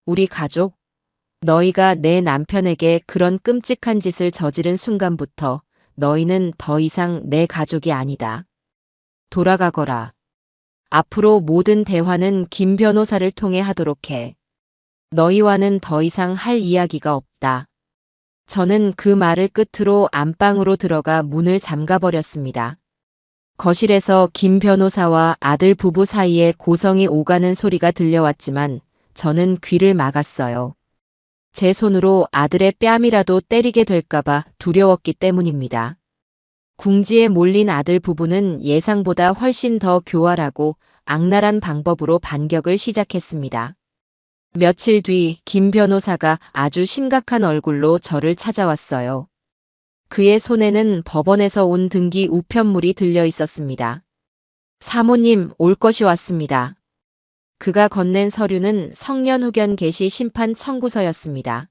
우리 가족? 너희가 내 남편에게 그런 끔찍한 짓을 저지른 순간부터 너희는 더 이상 내 가족이 아니다. 돌아가거라. 앞으로 모든 대화는 김 변호사를 통해 하도록 해. 너희와는 더 이상 할 이야기가 없다. 저는 그 말을 끝으로 안방으로 들어가 문을 잠가버렸습니다. 거실에서 김 변호사와 아들 부부 사이에 고성이 오가는 소리가 들려왔지만 저는 귀를 막았어요. 제 손으로 아들의 뺨이라도 때리게 될까봐 두려웠기 때문입니다. 궁지에 몰린 아들 부부는 예상보다 훨씬 더 교활하고 악랄한 방법으로 반격을 시작했습니다. 며칠 뒤 김 변호사가 아주 심각한 얼굴로 저를 찾아왔어요. 그의 손에는 법원에서 온 등기 우편물이 들려 있었습니다. 사모님, 올 것이 왔습니다. 그가 건넨 서류는 성년후견 개시 심판 청구서였습니다.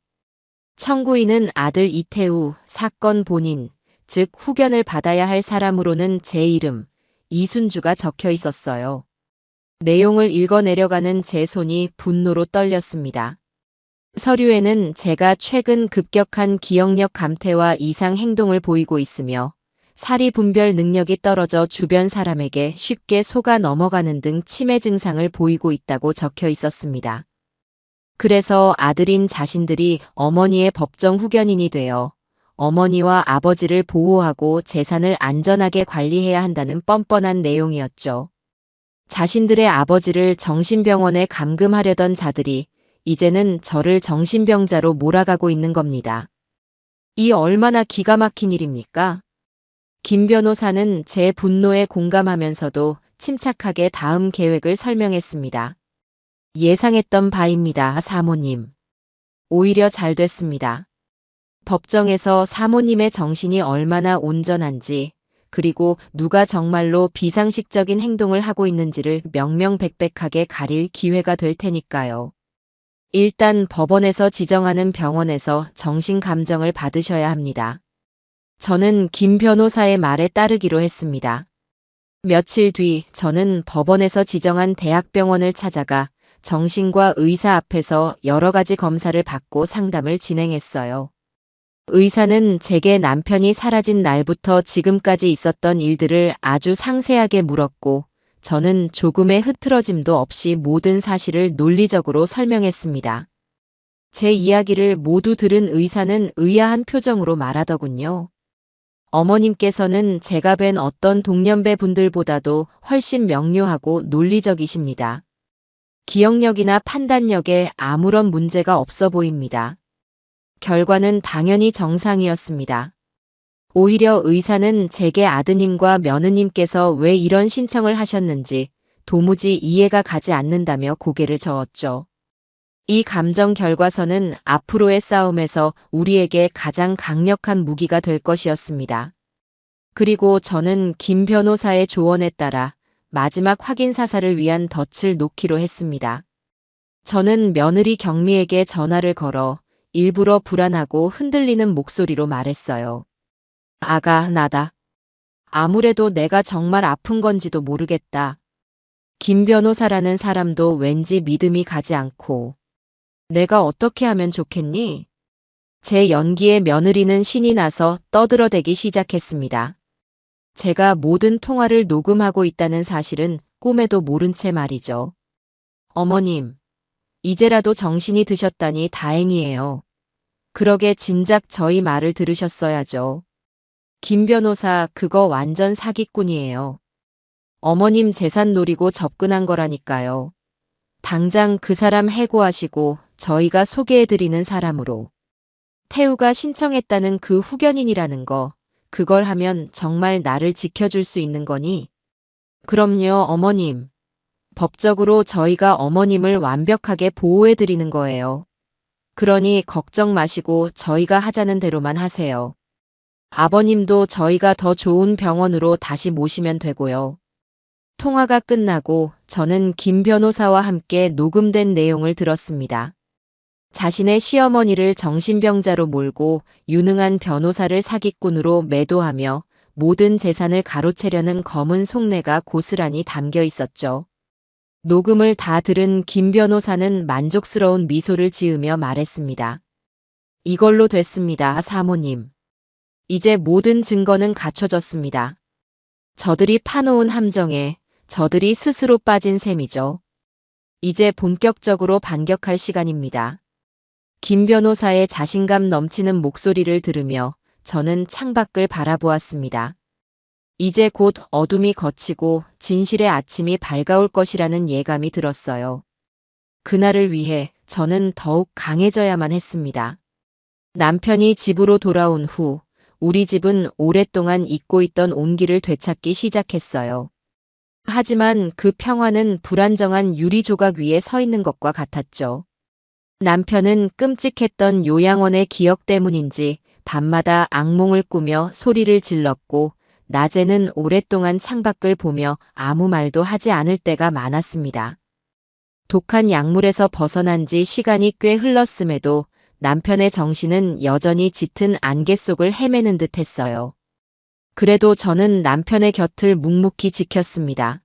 청구인은 아들 이태우, 사건 본인, 즉 후견을 받아야 할 사람으로는 제 이름, 이순주가 적혀 있었어요. 내용을 읽어내려가는 제 손이 분노로 떨렸습니다. 서류에는 제가 최근 급격한 기억력 감퇴와 이상 행동을 보이고 있으며 사리 분별 능력이 떨어져 주변 사람에게 쉽게 속아 넘어가는 등 치매 증상을 보이고 있다고 적혀 있었습니다. 그래서 아들인 자신들이 어머니의 법정 후견인이 되어 어머니와 아버지를 보호하고 재산을 안전하게 관리해야 한다는 뻔뻔한 내용이었죠. 자신들의 아버지를 정신병원에 감금하려던 자들이 이제는 저를 정신병자로 몰아가고 있는 겁니다. 이 얼마나 기가 막힌 일입니까? 김 변호사는 제 분노에 공감하면서도 침착하게 다음 계획을 설명했습니다. 예상했던 바입니다, 사모님. 오히려 잘 됐습니다. 법정에서 사모님의 정신이 얼마나 온전한지, 그리고 누가 정말로 비상식적인 행동을 하고 있는지를 명명백백하게 가릴 기회가 될 테니까요. 일단 법원에서 지정하는 병원에서 정신감정을 받으셔야 합니다. 저는 김 변호사의 말에 따르기로 했습니다. 며칠 뒤 저는 법원에서 지정한 대학병원을 찾아가 정신과 의사 앞에서 여러 가지 검사를 받고 상담을 진행했어요. 의사는 제게 남편이 사라진 날부터 지금까지 있었던 일들을 아주 상세하게 물었고 저는 조금의 흐트러짐도 없이 모든 사실을 논리적으로 설명했습니다. 제 이야기를 모두 들은 의사는 의아한 표정으로 말하더군요. 어머님께서는 제가 뵌 어떤 동년배 분들보다도 훨씬 명료하고 논리적이십니다. 기억력이나 판단력에 아무런 문제가 없어 보입니다. 결과는 당연히 정상이었습니다. 오히려 의사는 제게 아드님과 며느님께서 왜 이런 신청을 하셨는지 도무지 이해가 가지 않는다며 고개를 저었죠. 이 감정 결과서는 앞으로의 싸움에서 우리에게 가장 강력한 무기가 될 것이었습니다. 그리고 저는 김 변호사의 조언에 따라 마지막 확인 사살을 위한 덫을 놓기로 했습니다. 저는 며느리 경미에게 전화를 걸어 일부러 불안하고 흔들리는 목소리로 말했어요. 아가, 나다. 아무래도 내가 정말 아픈 건지도 모르겠다. 김 변호사라는 사람도 왠지 믿음이 가지 않고. 내가 어떻게 하면 좋겠니? 제 연기에 며느리는 신이 나서 떠들어대기 시작했습니다. 제가 모든 통화를 녹음하고 있다는 사실은 꿈에도 모른 채 말이죠. 어머님, 이제라도 정신이 드셨다니 다행이에요. 그러게 진작 저희 말을 들으셨어야죠. 김 변호사 그거 완전 사기꾼이에요. 어머님 재산 노리고 접근한 거라니까요. 당장 그 사람 해고하시고 저희가 소개해드리는 사람으로. 태우가 신청했다는 그 후견인이라는 거, 그걸 하면 정말 나를 지켜줄 수 있는 거니? 그럼요, 어머님. 법적으로 저희가 어머님을 완벽하게 보호해드리는 거예요. 그러니 걱정 마시고 저희가 하자는 대로만 하세요. 아버님도 저희가 더 좋은 병원으로 다시 모시면 되고요. 통화가 끝나고 저는 김 변호사와 함께 녹음된 내용을 들었습니다. 자신의 시어머니를 정신병자로 몰고 유능한 변호사를 사기꾼으로 매도하며 모든 재산을 가로채려는 검은 속내가 고스란히 담겨 있었죠. 녹음을 다 들은 김 변호사는 만족스러운 미소를 지으며 말했습니다. 이걸로 됐습니다, 사모님. 이제 모든 증거는 갖춰졌습니다. 저들이 파놓은 함정에 저들이 스스로 빠진 셈이죠. 이제 본격적으로 반격할 시간입니다. 김 변호사의 자신감 넘치는 목소리를 들으며 저는 창밖을 바라보았습니다. 이제 곧 어둠이 걷히고 진실의 아침이 밝아올 것이라는 예감이 들었어요. 그날을 위해 저는 더욱 강해져야만 했습니다. 남편이 집으로 돌아온 후 우리 집은 오랫동안 잊고 있던 온기를 되찾기 시작했어요. 하지만 그 평화는 불안정한 유리 조각 위에 서 있는 것과 같았죠. 남편은 끔찍했던 요양원의 기억 때문인지 밤마다 악몽을 꾸며 소리를 질렀고 낮에는 오랫동안 창밖을 보며 아무 말도 하지 않을 때가 많았습니다. 독한 약물에서 벗어난 지 시간이 꽤 흘렀음에도 남편의 정신은 여전히 짙은 안개 속을 헤매는 듯 했어요. 그래도 저는 남편의 곁을 묵묵히 지켰습니다.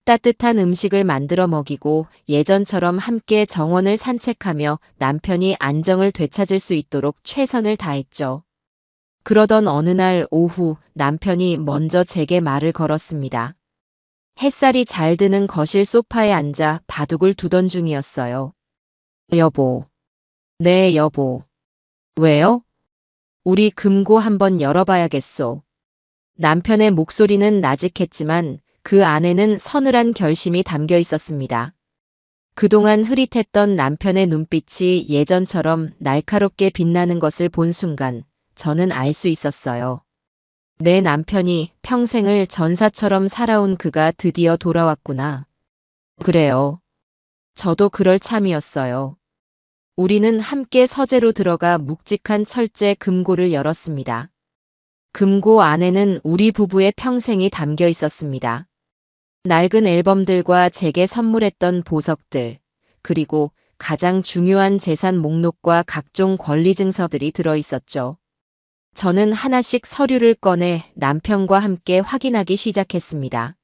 따뜻한 음식을 만들어 먹이고 예전처럼 함께 정원을 산책하며 남편이 안정을 되찾을 수 있도록 최선을 다했죠. 그러던 어느 날 오후 남편이 먼저 제게 말을 걸었습니다. 햇살이 잘 드는 거실 소파에 앉아 바둑을 두던 중이었어요. 여보. 네, 여보. 왜요? 우리 금고 한번 열어봐야겠소. 남편의 목소리는 나직했지만 그 안에는 서늘한 결심이 담겨 있었습니다. 그동안 흐릿했던 남편의 눈빛이 예전처럼 날카롭게 빛나는 것을 본 순간 저는 알 수 있었어요. 내 남편이 평생을 전사처럼 살아온 그가 드디어 돌아왔구나. 그래요. 저도 그럴 참이었어요. 우리는 함께 서재로 들어가 묵직한 철제 금고를 열었습니다. 금고 안에는 우리 부부의 평생이 담겨 있었습니다. 낡은 앨범들과 제게 선물했던 보석들, 그리고 가장 중요한 재산 목록과 각종 권리 증서들이 들어 있었죠. 저는 하나씩 서류를 꺼내 남편과 함께 확인하기 시작했습니다.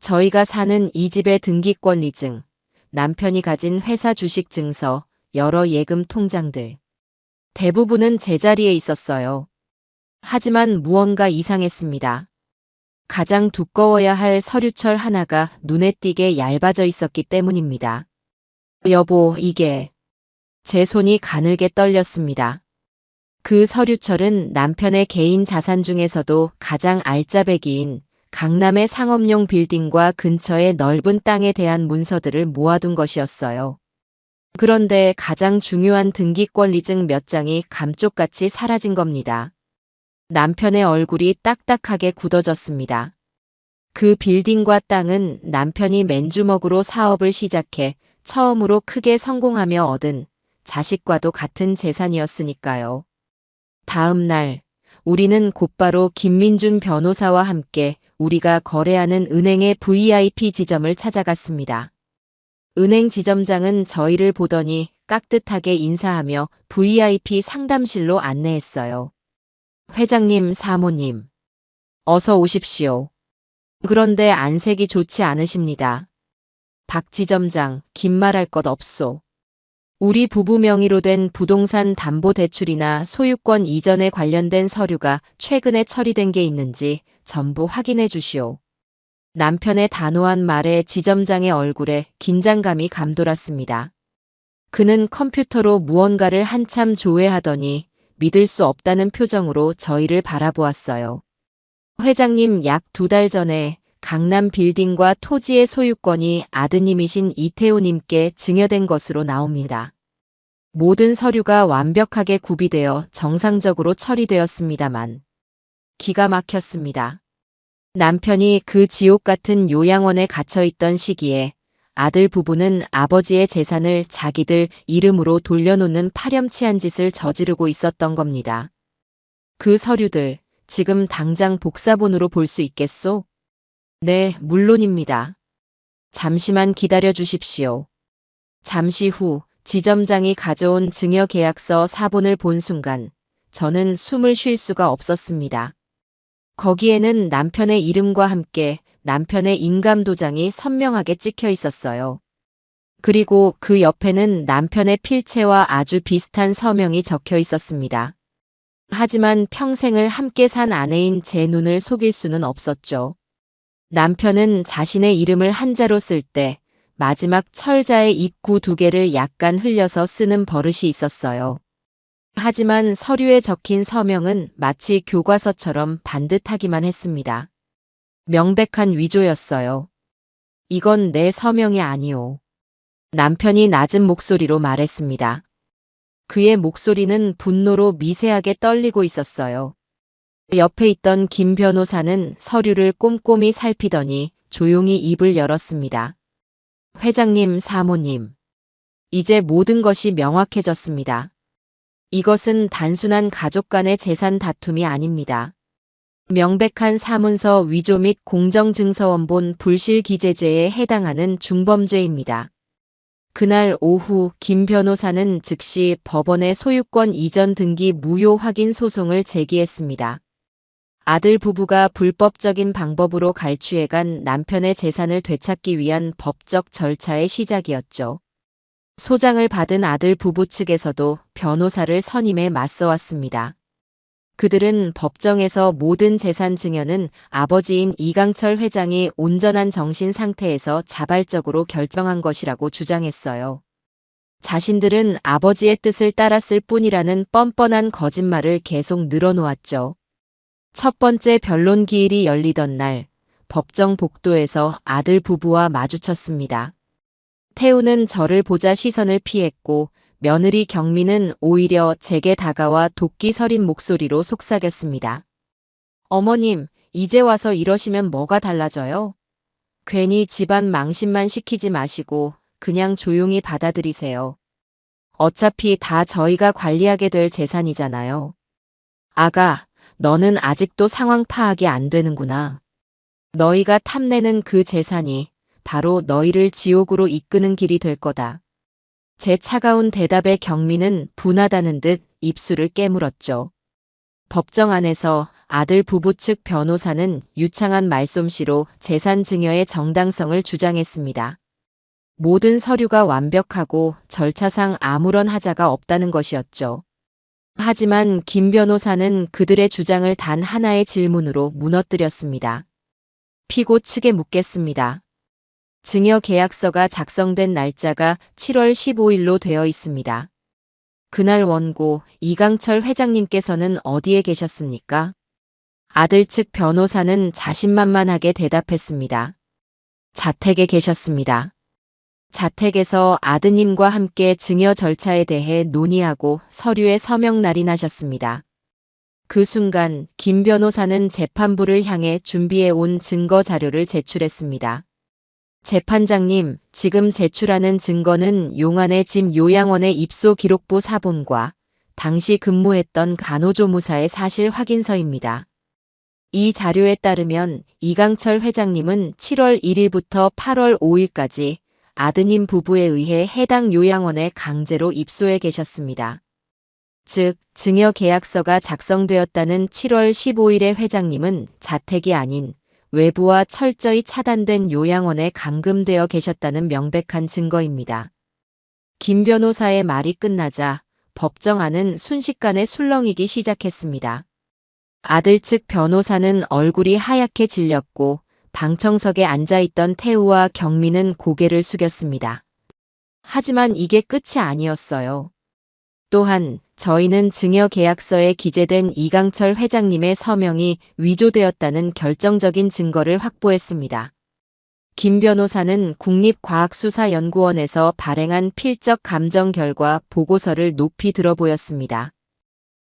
저희가 사는 이 집의 등기권리증, 남편이 가진 회사 주식 증서, 여러 예금 통장들. 대부분은 제자리에 있었어요. 하지만 무언가 이상했습니다. 가장 두꺼워야 할 서류철 하나가 눈에 띄게 얇아져 있었기 때문입니다. 여보, 이게... 제 손이 가늘게 떨렸습니다. 그 서류철은 남편의 개인 자산 중에서도 가장 알짜배기인 강남의 상업용 빌딩과 근처의 넓은 땅에 대한 문서들을 모아둔 것이었어요. 그런데 가장 중요한 등기권리증 몇 장이 감쪽같이 사라진 겁니다. 남편의 얼굴이 딱딱하게 굳어졌습니다. 그 빌딩과 땅은 남편이 맨주먹으로 사업을 시작해 처음으로 크게 성공하며 얻은 자식과도 같은 재산이었으니까요. 다음 날 우리는 곧바로 김민준 변호사와 함께 우리가 거래하는 은행의 VIP 지점을 찾아갔습니다. 은행 지점장은 저희를 보더니 깍듯하게 인사하며 VIP 상담실로 안내했어요. 회장님, 사모님. 어서 오십시오. 그런데 안색이 좋지 않으십니다. 박 지점장, 긴 말할 것 없소. 우리 부부 명의로 된 부동산 담보대출이나 소유권 이전에 관련된 서류가 최근에 처리된 게 있는지 전부 확인해 주시오. 남편의 단호한 말에 지점장의 얼굴에 긴장감이 감돌았습니다. 그는 컴퓨터로 무언가를 한참 조회하더니 믿을 수 없다는 표정으로 저희를 바라보았어요. 회장님, 약 2달 전에 강남 빌딩과 토지의 소유권이 아드님이신 이태우님께 증여된 것으로 나옵니다. 모든 서류가 완벽하게 구비되어 정상적으로 처리되었습니다만 기가 막혔습니다. 남편이 그 지옥 같은 요양원에 갇혀있던 시기에 아들 부부는 아버지의 재산을 자기들 이름으로 돌려놓는 파렴치한 짓을 저지르고 있었던 겁니다. 그 서류들 지금 당장 복사본으로 볼 수 있겠소? 네, 물론입니다. 잠시만 기다려 주십시오. 잠시 후 지점장이 가져온 증여계약서 사본을 본 순간 저는 숨을 쉴 수가 없었습니다. 거기에는 남편의 이름과 함께 남편의 인감도장이 선명하게 찍혀 있었어요. 그리고 그 옆에는 남편의 필체와 아주 비슷한 서명이 적혀 있었습니다. 하지만 평생을 함께 산 아내인 제 눈을 속일 수는 없었죠. 남편은 자신의 이름을 한자로 쓸 때 마지막 철자의 입구 2개를 약간 흘려서 쓰는 버릇이 있었어요. 하지만 서류에 적힌 서명은 마치 교과서처럼 반듯하기만 했습니다. 명백한 위조였어요. 이건 내 서명이 아니오. 남편이 낮은 목소리로 말했습니다. 그의 목소리는 분노로 미세하게 떨리고 있었어요. 옆에 있던 김 변호사는 서류를 꼼꼼히 살피더니 조용히 입을 열었습니다. 회장님, 사모님. 이제 모든 것이 명확해졌습니다. 이것은 단순한 가족 간의 재산 다툼이 아닙니다. 명백한 사문서 위조 및 공정증서원본 불실기재죄에 해당하는 중범죄입니다. 그날 오후 김 변호사는 즉시 법원에 소유권 이전 등기 무효 확인 소송을 제기했습니다. 아들 부부가 불법적인 방법으로 갈취해간 남편의 재산을 되찾기 위한 법적 절차의 시작이었죠. 소장을 받은 아들 부부 측에서도 변호사를 선임해 맞서왔습니다. 그들은 법정에서 모든 재산 증여는 아버지인 이강철 회장이 온전한 정신 상태에서 자발적으로 결정한 것이라고 주장했어요. 자신들은 아버지의 뜻을 따랐을 뿐이라는 뻔뻔한 거짓말을 계속 늘어놓았죠. 첫 번째 변론 기일이 열리던 날, 법정 복도에서 아들 부부와 마주쳤습니다. 태우는 저를 보자 시선을 피했고 며느리 경미는 오히려 제게 다가와 도끼 서린 목소리로 속삭였습니다. 어머님, 이제 와서 이러시면 뭐가 달라져요? 괜히 집안 망신만 시키지 마시고 그냥 조용히 받아들이세요. 어차피 다 저희가 관리하게 될 재산이잖아요. 아가, 너는 아직도 상황 파악이 안 되는구나. 너희가 탐내는 그 재산이 바로 너희를 지옥으로 이끄는 길이 될 거다. 제 차가운 대답에 경미는 분하다는 듯 입술을 깨물었죠. 법정 안에서 아들 부부 측 변호사는 유창한 말솜씨로 재산 증여의 정당성을 주장했습니다. 모든 서류가 완벽하고 절차상 아무런 하자가 없다는 것이었죠. 하지만 김 변호사는 그들의 주장을 단 하나의 질문으로 무너뜨렸습니다. 피고 측에 묻겠습니다. 증여 계약서가 작성된 날짜가 7월 15일로 되어 있습니다. 그날 원고 이강철 회장님께서는 어디에 계셨습니까? 아들 측 변호사는 자신만만하게 대답했습니다. 자택에 계셨습니다. 자택에서 아드님과 함께 증여 절차에 대해 논의하고 서류에 서명 날인하셨습니다. 그 순간 김 변호사는 재판부를 향해 준비해 온 증거 자료를 제출했습니다. 재판장님, 지금 제출하는 증거는 용안의 집 요양원의 입소 기록부 사본과 당시 근무했던 간호조무사의 사실 확인서입니다. 이 자료에 따르면 이강철 회장님은 7월 1일부터 8월 5일까지 아드님 부부에 의해 해당 요양원에 강제로 입소해 계셨습니다. 즉, 증여 계약서가 작성되었다는 7월 15일의 회장님은 자택이 아닌 외부와 철저히 차단된 요양원에 감금되어 계셨다는 명백한 증거입니다. 김 변호사의 말이 끝나자 법정 안은 순식간에 술렁이기 시작했습니다. 아들 측 변호사는 얼굴이 하얗게 질렸고 방청석에 앉아있던 태우와 경미는 고개를 숙였습니다. 하지만 이게 끝이 아니었어요. 또한 저희는 증여 계약서에 기재된 이강철 회장님의 서명이 위조되었다는 결정적인 증거를 확보했습니다. 김 변호사는 국립과학수사연구원에서 발행한 필적 감정 결과 보고서를 높이 들어 보였습니다.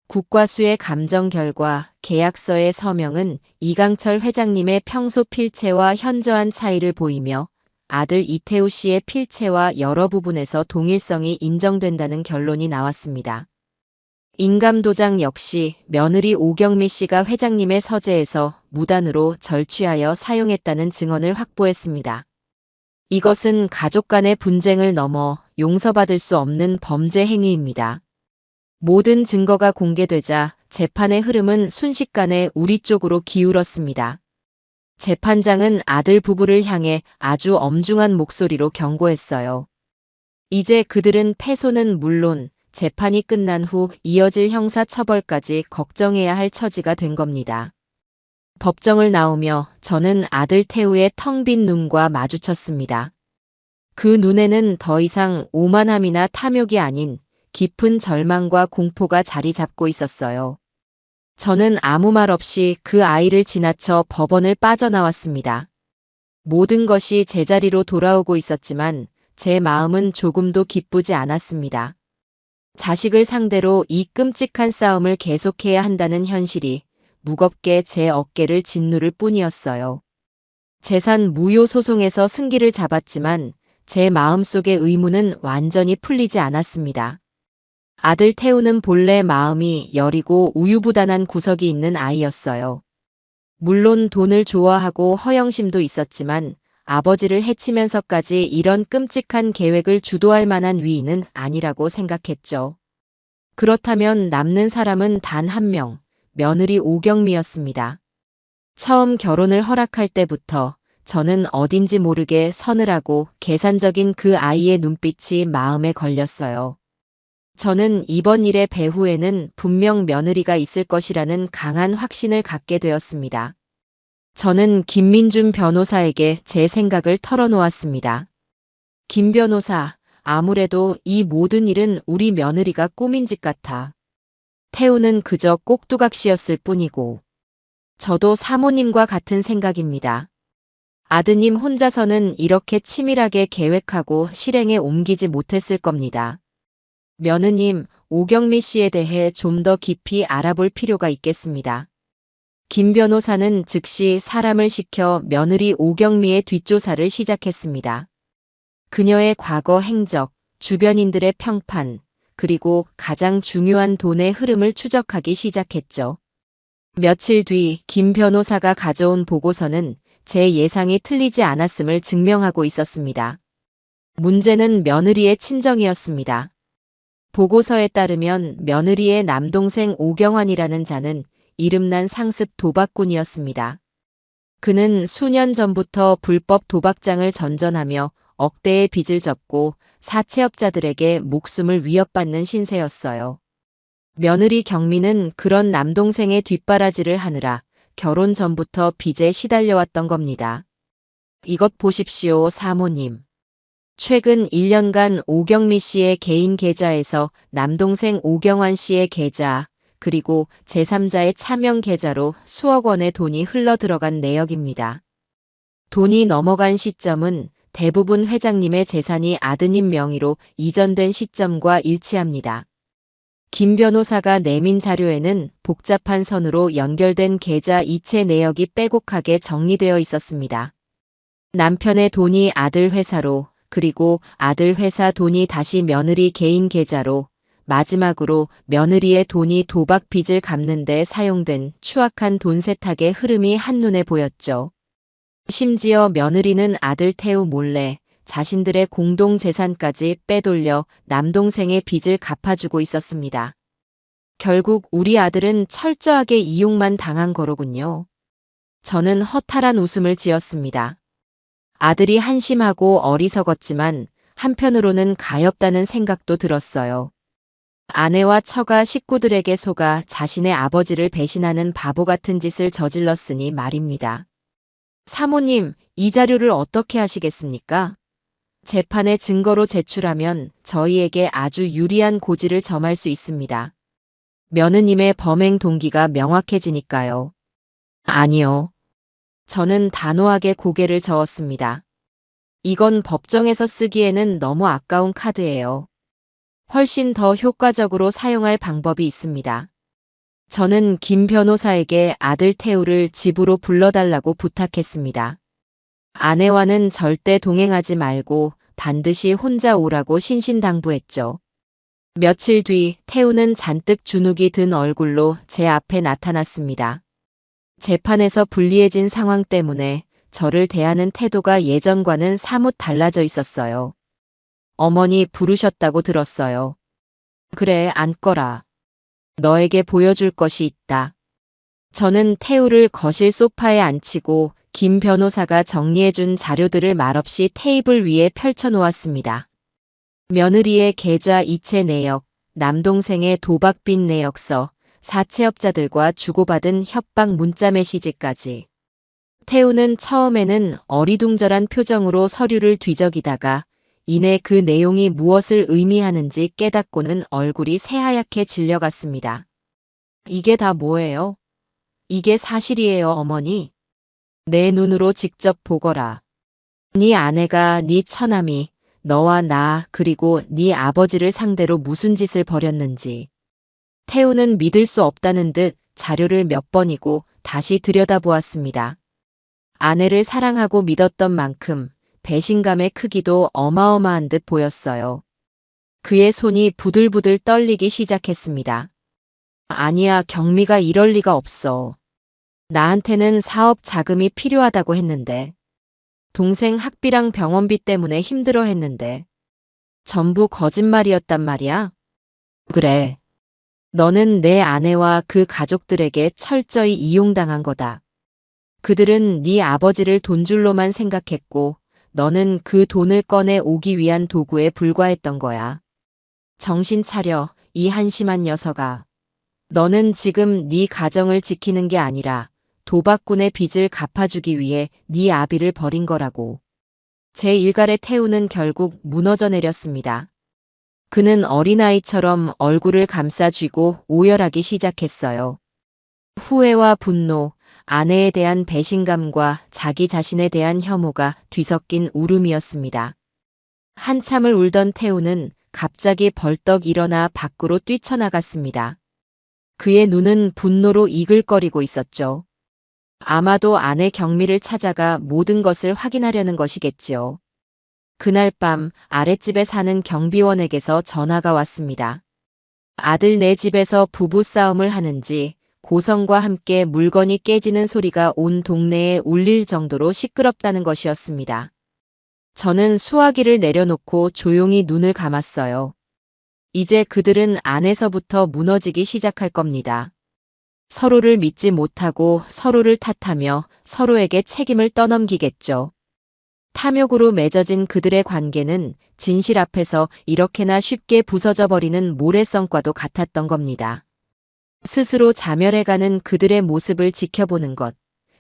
국과수의 감정 결과 계약서의 서명은 이강철 회장님의 평소 필체와 현저한 차이를 보이며 아들 이태우 씨의 필체와 여러 부분에서 동일성이 인정된다는 결론이 나왔습니다. 인감도장 역시 며느리 오경미 씨가 회장님의 서재에서 무단으로 절취하여 사용했다는 증언을 확보했습니다. 이것은 가족 간의 분쟁을 넘어 용서받을 수 없는 범죄 행위입니다. 모든 증거가 공개되자 재판의 흐름은 순식간에 우리 쪽으로 기울었습니다. 재판장은 아들 부부를 향해 아주 엄중한 목소리로 경고했어요. 이제 그들은 패소는 물론 재판이 끝난 후 이어질 형사 처벌까지 걱정해야 할 처지가 된 겁니다. 법정을 나오며 저는 아들 태우의 텅 빈 눈과 마주쳤습니다. 그 눈에는 더 이상 오만함이나 탐욕이 아닌 깊은 절망과 공포가 자리 잡고 있었어요. 저는 아무 말 없이 그 아이를 지나쳐 법원을 빠져나왔습니다. 모든 것이 제자리로 돌아오고 있었지만 제 마음은 조금도 기쁘지 않았습니다. 자식을 상대로 이 끔찍한 싸움을 계속해야 한다는 현실이 무겁게 제 어깨를 짓누를 뿐이었어요. 재산 무효 소송에서 승기를 잡았지만 제 마음속의 의문은 완전히 풀리지 않았습니다. 아들 태우는 본래 마음이 여리고 우유부단한 구석이 있는 아이였어요. 물론 돈을 좋아하고 허영심도 있었지만 아버지를 해치면서까지 이런 끔찍한 계획을 주도할 만한 위인은 아니라고 생각했죠. 그렇다면 남는 사람은 단 한 명, 며느리 오경미였습니다. 처음 결혼을 허락할 때부터 저는 어딘지 모르게 서늘하고 계산적인 그 아이의 눈빛이 마음에 걸렸어요. 저는 이번 일의 배후에는 분명 며느리가 있을 것이라는 강한 확신을 갖게 되었습니다. 저는 김민준 변호사에게 제 생각을 털어놓았습니다. 김 변호사, 아무래도 이 모든 일은 우리 며느리가 꾸민 짓 같아. 태우는 그저 꼭두각시였을 뿐이고. 저도 사모님과 같은 생각입니다. 아드님 혼자서는 이렇게 치밀하게 계획하고 실행에 옮기지 못했을 겁니다. 며느님, 오경미 씨에 대해 좀 더 깊이 알아볼 필요가 있겠습니다. 김 변호사는 즉시 사람을 시켜 며느리 오경미의 뒷조사를 시작했습니다. 그녀의 과거 행적, 주변인들의 평판, 그리고 가장 중요한 돈의 흐름을 추적하기 시작했죠. 며칠 뒤 김 변호사가 가져온 보고서는 제 예상이 틀리지 않았음을 증명하고 있었습니다. 문제는 며느리의 친정이었습니다. 보고서에 따르면 며느리의 남동생 오경환이라는 자는 이름난 상습 도박꾼이었습니다. 그는 수년 전부터 불법 도박장을 전전하며 억대의 빚을 졌고 사채업자들에게 목숨을 위협받는 신세였어요. 며느리 경미는 그런 남동생의 뒷바라지를 하느라 결혼 전부터 빚에 시달려왔던 겁니다. 이것 보십시오, 사모님. 최근 1년간 오경미 씨의 개인 계좌에서 남동생 오경환 씨의 계좌, 그리고 제3자의 차명 계좌로 수억 원의 돈이 흘러들어간 내역입니다. 돈이 넘어간 시점은 대부분 회장님의 재산이 아드님 명의로 이전된 시점과 일치합니다. 김 변호사가 내민 자료에는 복잡한 선으로 연결된 계좌 이체 내역이 빼곡하게 정리되어 있었습니다. 남편의 돈이 아들 회사로, 그리고 아들 회사 돈이 다시 며느리 개인 계좌로, 마지막으로 며느리의 돈이 도박 빚을 갚는 데 사용된 추악한 돈 세탁의 흐름이 한눈에 보였죠. 심지어 며느리는 아들 태우 몰래 자신들의 공동 재산까지 빼돌려 남동생의 빚을 갚아주고 있었습니다. 결국 우리 아들은 철저하게 이용만 당한 거로군요. 저는 허탈한 웃음을 지었습니다. 아들이 한심하고 어리석었지만 한편으로는 가엾다는 생각도 들었어요. 아내와 처가 식구들에게 속아 자신의 아버지를 배신하는 바보 같은 짓을 저질렀으니 말입니다. 사모님, 이 자료를 어떻게 하시겠습니까? 재판에 증거로 제출하면 저희에게 아주 유리한 고지를 점할 수 있습니다. 며느님의 범행 동기가 명확해지니까요. 아니요. 저는 단호하게 고개를 저었습니다. 이건 법정에서 쓰기에는 너무 아까운 카드예요. 훨씬 더 효과적으로 사용할 방법이 있습니다. 저는 김 변호사에게 아들 태우를 집으로 불러달라고 부탁했습니다. 아내와는 절대 동행하지 말고 반드시 혼자 오라고 신신당부했죠. 며칠 뒤 태우는 잔뜩 주눅이 든 얼굴로 제 앞에 나타났습니다. 재판에서 불리해진 상황 때문에 저를 대하는 태도가 예전과는 사뭇 달라져 있었어요. 어머니 부르셨다고 들었어요. 그래, 앉거라. 너에게 보여줄 것이 있다. 저는 태우를 거실 소파에 앉히고 김 변호사가 정리해준 자료들을 말없이 테이블 위에 펼쳐놓았습니다. 며느리의 계좌 이체 내역, 남동생의 도박빚 내역서, 사채업자들과 주고받은 협박 문자 메시지까지. 태우는 처음에는 어리둥절한 표정으로 서류를 뒤적이다가 이내 그 내용이 무엇을 의미하는지 깨닫고는 얼굴이 새하얗게 질려갔습니다. 이게 다 뭐예요? 이게 사실이에요, 어머니. 내 눈으로 직접 보거라. 네 아내가 네 처남이 너와 나 그리고 네 아버지를 상대로 무슨 짓을 벌였는지. 태우는 믿을 수 없다는 듯 자료를 몇 번이고 다시 들여다보았습니다. 아내를 사랑하고 믿었던 만큼 배신감의 크기도 어마어마한 듯 보였어요. 그의 손이 부들부들 떨리기 시작했습니다. 아니야, 경미가 이럴 리가 없어. 나한테는 사업 자금이 필요하다고 했는데. 동생 학비랑 병원비 때문에 힘들어 했는데. 전부 거짓말이었단 말이야? 그래. 너는 내 아내와 그 가족들에게 철저히 이용당한 거다. 그들은 네 아버지를 돈줄로만 생각했고 너는 그 돈을 꺼내 오기 위한 도구에 불과했던 거야. 정신 차려, 이 한심한 녀석아. 너는 지금 네 가정을 지키는 게 아니라 도박꾼의 빚을 갚아주기 위해 네 아비를 버린 거라고. 제 일갈의 태우는 결국 무너져 내렸습니다. 그는 어린아이처럼 얼굴을 감싸 쥐고 오열하기 시작했어요. 후회와 분노, 아내에 대한 배신감과 자기 자신에 대한 혐오가 뒤섞인 울음이었습니다. 한참을 울던 태우는 갑자기 벌떡 일어나 밖으로 뛰쳐나갔습니다. 그의 눈은 분노로 이글거리고 있었죠. 아마도 아내 경미를 찾아가 모든 것을 확인하려는 것이겠지요. 그날 밤 아랫집에 사는 경비원에게서 전화가 왔습니다. 아들 네 집에서 부부싸움을 하는지 고성과 함께 물건이 깨지는 소리가 온 동네에 울릴 정도로 시끄럽다는 것이었습니다. 저는 수화기를 내려놓고 조용히 눈을 감았어요. 이제 그들은 안에서부터 무너지기 시작할 겁니다. 서로를 믿지 못하고 서로를 탓하며 서로에게 책임을 떠넘기겠죠. 탐욕으로 맺어진 그들의 관계는 진실 앞에서 이렇게나 쉽게 부서져 버리는 모래성과도 같았던 겁니다. 스스로 자멸해가는 그들의 모습을 지켜보는 것,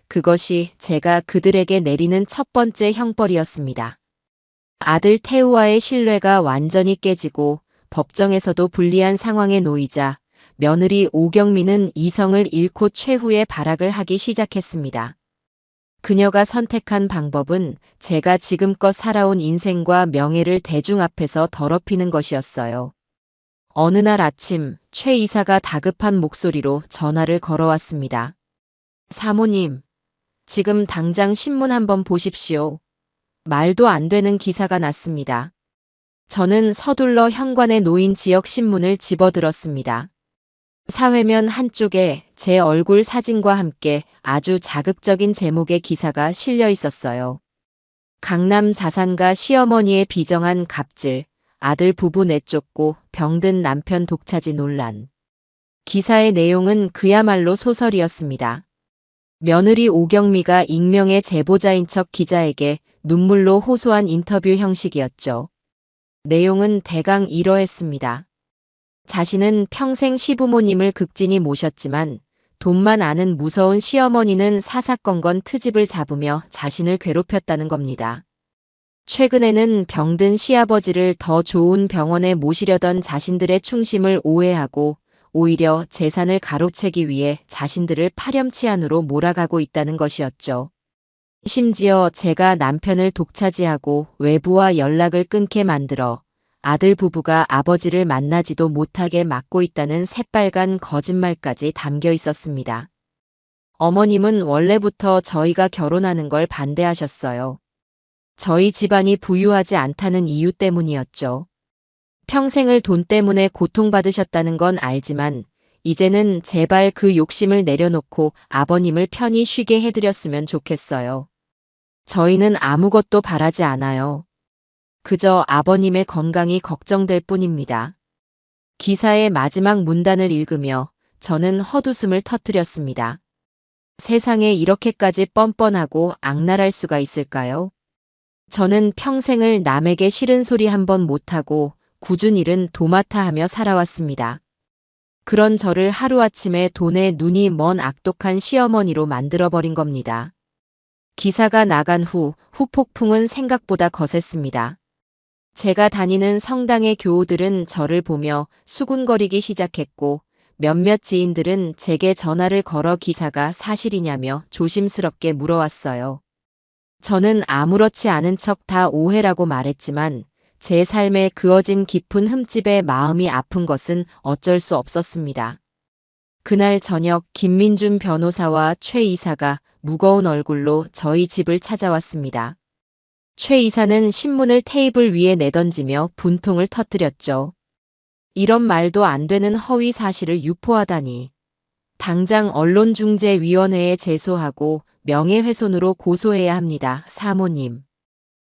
그것이 제가 그들에게 내리는 첫 번째 형벌이었습니다. 아들 태우와의 신뢰가 완전히 깨지고 법정에서도 불리한 상황에 놓이자 며느리 오경미는 이성을 잃고 최후의 발악을 하기 시작했습니다. 그녀가 선택한 방법은 제가 지금껏 살아온 인생과 명예를 대중 앞에서 더럽히는 것이었어요. 어느 날 아침 최 이사가 다급한 목소리로 전화를 걸어왔습니다. 사모님, 지금 당장 신문 한번 보십시오. 말도 안 되는 기사가 났습니다. 저는 서둘러 현관에 놓인 지역 신문을 집어들었습니다. 사회면 한쪽에 제 얼굴 사진과 함께 아주 자극적인 제목의 기사가 실려 있었어요. 강남 자산가 시어머니의 비정한 갑질, 아들 부부 내쫓고 병든 남편 독차지 논란. 기사의 내용은 그야말로 소설이었습니다. 며느리 오경미가 익명의 제보자인 척 기자에게 눈물로 호소한 인터뷰 형식이었죠. 내용은 대강 이러했습니다. 자신은 평생 시부모님을 극진히 모셨지만 돈만 아는 무서운 시어머니는 사사건건 트집을 잡으며 자신을 괴롭혔다는 겁니다. 최근에는 병든 시아버지를 더 좋은 병원에 모시려던 자신들의 충심을 오해하고 오히려 재산을 가로채기 위해 자신들을 파렴치한으로 몰아가고 있다는 것이었죠. 심지어 제가 남편을 독차지하고 외부와 연락을 끊게 만들어 아들 부부가 아버지를 만나지도 못하게 막고 있다는 새빨간 거짓말까지 담겨 있었습니다. 어머님은 원래부터 저희가 결혼하는 걸 반대하셨어요. 저희 집안이 부유하지 않다는 이유 때문이었죠. 평생을 돈 때문에 고통받으셨다는 건 알지만 이제는 제발 그 욕심을 내려놓고 아버님을 편히 쉬게 해드렸으면 좋겠어요. 저희는 아무것도 바라지 않아요. 그저 아버님의 건강이 걱정될 뿐입니다. 기사의 마지막 문단을 읽으며 저는 헛웃음을 터뜨렸습니다. 세상에 이렇게까지 뻔뻔하고 악랄할 수가 있을까요? 저는 평생을 남에게 싫은 소리 한 번 못하고 굳은 일은 도맡아 하며 살아왔습니다. 그런 저를 하루아침에 돈에 눈이 먼 악독한 시어머니로 만들어버린 겁니다. 기사가 나간 후 후폭풍은 생각보다 거셌습니다. 제가 다니는 성당의 교우들은 저를 보며 수군거리기 시작했고 몇몇 지인들은 제게 전화를 걸어 기사가 사실이냐며 조심스럽게 물어왔어요. 저는 아무렇지 않은 척 다 오해라고 말했지만 제 삶에 그어진 깊은 흠집에 마음이 아픈 것은 어쩔 수 없었습니다. 그날 저녁 김민준 변호사와 최 이사가 무거운 얼굴로 저희 집을 찾아왔습니다. 최 이사는 신문을 테이블 위에 내던지며 분통을 터뜨렸죠. 이런 말도 안 되는 허위 사실을 유포하다니. 당장 언론중재위원회에 제소하고 명예훼손으로 고소해야 합니다, 사모님.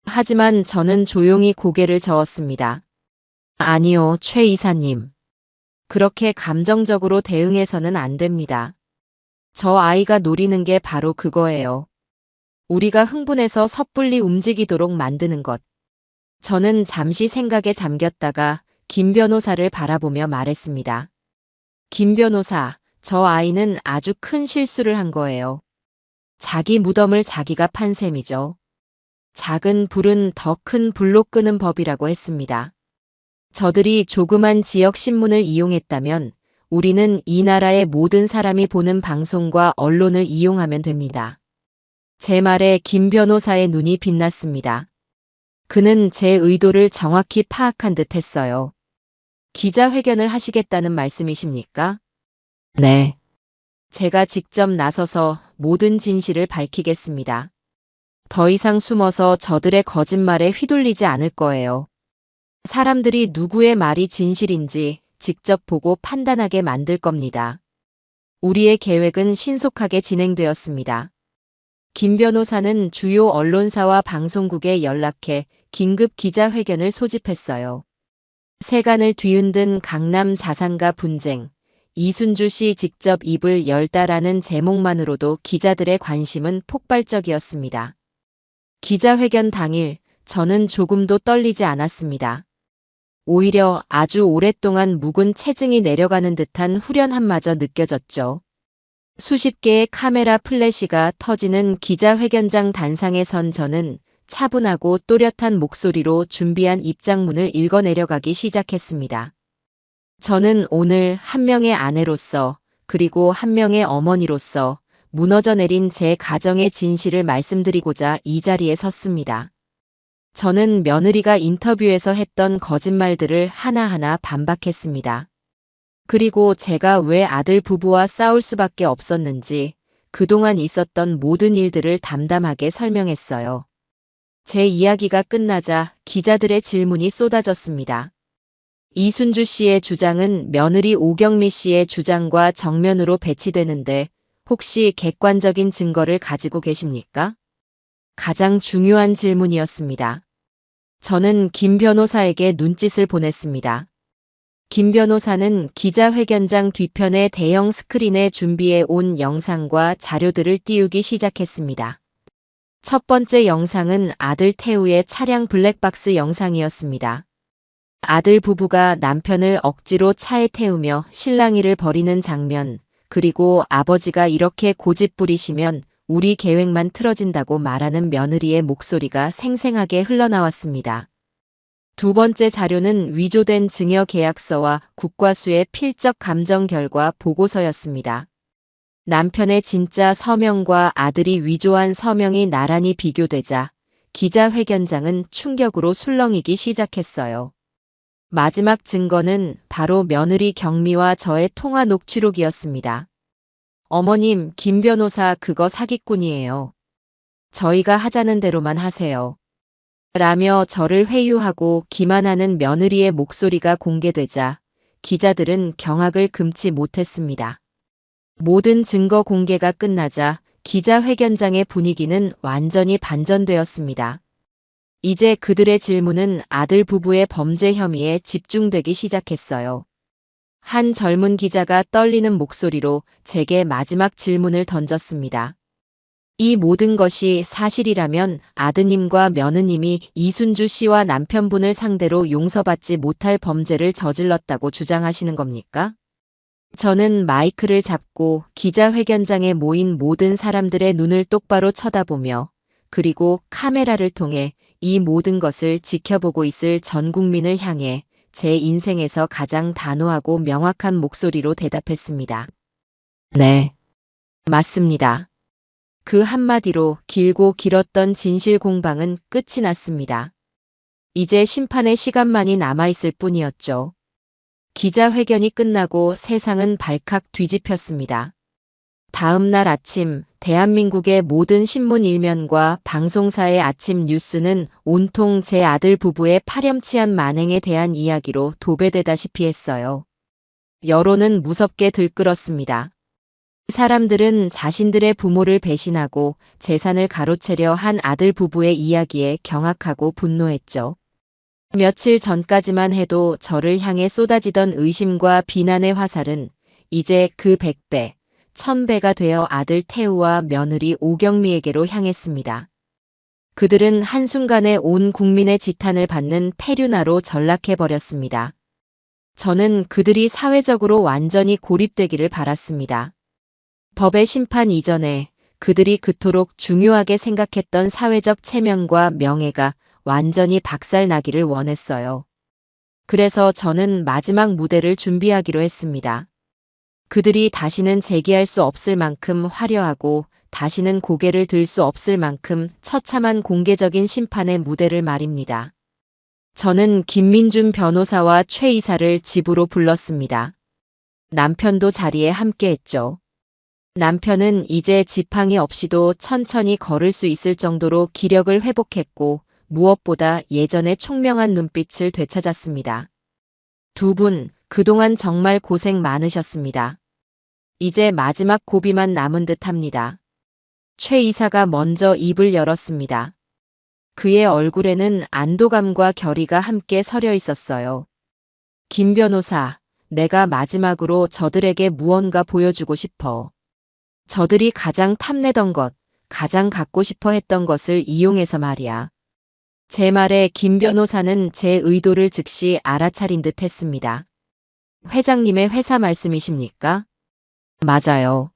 하지만 저는 조용히 고개를 저었습니다. 아니요, 최 이사님. 그렇게 감정적으로 대응해서는 안 됩니다. 저 아이가 노리는 게 바로 그거예요. 우리가 흥분해서 섣불리 움직이도록 만드는 것. 저는 잠시 생각에 잠겼다가 김 변호사를 바라보며 말했습니다. 김 변호사, 저 아이는 아주 큰 실수를 한 거예요. 자기 무덤을 자기가 판 셈이죠. 작은 불은 더 큰 불로 끄는 법이라고 했습니다. 저들이 조그만 지역 신문을 이용했다면 우리는 이 나라의 모든 사람이 보는 방송과 언론을 이용하면 됩니다. 제 말에 김 변호사의 눈이 빛났습니다. 그는 제 의도를 정확히 파악한 듯 했어요. 기자회견을 하시겠다는 말씀이십니까? 네. 제가 직접 나서서 모든 진실을 밝히겠습니다. 더 이상 숨어서 저들의 거짓말에 휘둘리지 않을 거예요. 사람들이 누구의 말이 진실인지 직접 보고 판단하게 만들 겁니다. 우리의 계획은 신속하게 진행되었습니다. 김 변호사는 주요 언론사와 방송국에 연락해 긴급 기자회견을 소집했어요. 세간을 뒤흔든 강남 자산가 분쟁, 이순주 씨 직접 입을 열다라는 제목만으로도 기자들의 관심은 폭발적이었습니다. 기자회견 당일 저는 조금도 떨리지 않았습니다. 오히려 아주 오랫동안 묵은 체증이 내려가는 듯한 후련함마저 느껴졌죠. 수십 개의 카메라 플래시가 터지는 기자회견장 단상에 선 저는 차분하고 또렷한 목소리로 준비한 입장문을 읽어 내려가기 시작했습니다. 저는 오늘 한 명의 아내로서 그리고 한 명의 어머니로서 무너져 내린 제 가정의 진실을 말씀드리고자 이 자리에 섰습니다. 저는 며느리가 인터뷰에서 했던 거짓말들을 하나하나 반박했습니다. 그리고 제가 왜 아들 부부와 싸울 수밖에 없었는지 그동안 있었던 모든 일들을 담담하게 설명했어요. 제 이야기가 끝나자 기자들의 질문이 쏟아졌습니다. 이순주 씨의 주장은 며느리 오경미 씨의 주장과 정면으로 배치되는데 혹시 객관적인 증거를 가지고 계십니까? 가장 중요한 질문이었습니다. 저는 김 변호사에게 눈짓을 보냈습니다. 김 변호사는 기자회견장 뒤편의 대형 스크린에 준비해 온 영상과 자료들을 띄우기 시작했습니다. 첫 번째 영상은 아들 태우의 차량 블랙박스 영상이었습니다. 아들 부부가 남편을 억지로 차에 태우며 실랑이를 벌이는 장면, 그리고 아버지가 이렇게 고집부리시면 우리 계획만 틀어진다고 말하는 며느리의 목소리가 생생하게 흘러나왔습니다. 두 번째 자료는 위조된 증여 계약서와 국과수의 필적 감정 결과 보고서였습니다. 남편의 진짜 서명과 아들이 위조한 서명이 나란히 비교되자 기자회견장은 충격으로 술렁이기 시작했어요. 마지막 증거는 바로 며느리 경미와 저의 통화 녹취록이었습니다. 어머님, 김 변호사 그거 사기꾼이에요. 저희가 하자는 대로만 하세요. 라며 저를 회유하고 기만하는 며느리의 목소리가 공개되자 기자들은 경악을 금치 못했습니다. 모든 증거 공개가 끝나자 기자회견장의 분위기는 완전히 반전되었습니다. 이제 그들의 질문은 아들 부부의 범죄 혐의에 집중되기 시작했어요. 한 젊은 기자가 떨리는 목소리로 제게 마지막 질문을 던졌습니다. 이 모든 것이 사실이라면 아드님과 며느님이 이순주 씨와 남편분을 상대로 용서받지 못할 범죄를 저질렀다고 주장하시는 겁니까? 저는 마이크를 잡고 기자회견장에 모인 모든 사람들의 눈을 똑바로 쳐다보며 그리고 카메라를 통해 이 모든 것을 지켜보고 있을 전 국민을 향해 제 인생에서 가장 단호하고 명확한 목소리로 대답했습니다. 네, 맞습니다. 그 한마디로 길고 길었던 진실 공방은 끝이 났습니다. 이제 심판의 시간만이 남아있을 뿐이었죠. 기자회견이 끝나고 세상은 발칵 뒤집혔습니다. 다음 날 아침 대한민국의 모든 신문 일면과 방송사의 아침 뉴스는 온통 제 아들 부부의 파렴치한 만행에 대한 이야기로 도배되다시피 했어요. 여론은 무섭게 들끓었습니다. 사람들은 자신들의 부모를 배신하고 재산을 가로채려 한 아들 부부의 이야기에 경악하고 분노했죠. 며칠 전까지만 해도 저를 향해 쏟아지던 의심과 비난의 화살은 이제 그 100배, 1000배가 되어 아들 태우와 며느리 오경미에게로 향했습니다. 그들은 한순간에 온 국민의 지탄을 받는 페류나로 전락해버렸습니다. 저는 그들이 사회적으로 완전히 고립되기를 바랐습니다. 법의 심판 이전에 그들이 그토록 중요하게 생각했던 사회적 체면과 명예가 완전히 박살나기를 원했어요. 그래서 저는 마지막 무대를 준비하기로 했습니다. 그들이 다시는 재기할 수 없을 만큼 화려하고 다시는 고개를 들 수 없을 만큼 처참한 공개적인 심판의 무대를 말입니다. 저는 김민준 변호사와 최 이사를 집으로 불렀습니다. 남편도 자리에 함께했죠. 남편은 이제 지팡이 없이도 천천히 걸을 수 있을 정도로 기력을 회복했고 무엇보다 예전의 총명한 눈빛을 되찾았습니다. 두 분, 그동안 정말 고생 많으셨습니다. 이제 마지막 고비만 남은 듯합니다. 최 이사가 먼저 입을 열었습니다. 그의 얼굴에는 안도감과 결의가 함께 서려 있었어요. 김 변호사, 내가 마지막으로 저들에게 무언가 보여주고 싶어. 저들이 가장 탐내던 것, 가장 갖고 싶어 했던 것을 이용해서 말이야. 제 말에 김 변호사는 제 의도를 즉시 알아차린 듯 했습니다. 회장님의 회사 말씀이십니까? 맞아요.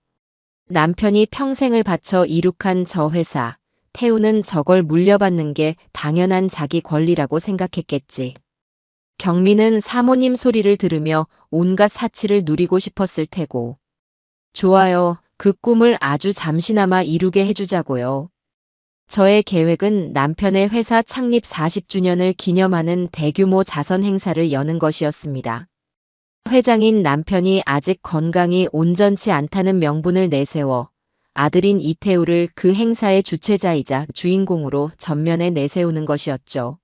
남편이 평생을 바쳐 이룩한 저 회사, 태우는 저걸 물려받는 게 당연한 자기 권리라고 생각했겠지. 경미는 사모님 소리를 들으며 온갖 사치를 누리고 싶었을 테고. 좋아요. 그 꿈을 아주 잠시나마 이루게 해주자고요. 저의 계획은 남편의 회사 창립 40주년을 기념하는 대규모 자선 행사를 여는 것이었습니다. 회장인 남편이 아직 건강이 온전치 않다는 명분을 내세워 아들인 이태우를 그 행사의 주최자이자 주인공으로 전면에 내세우는 것이었죠.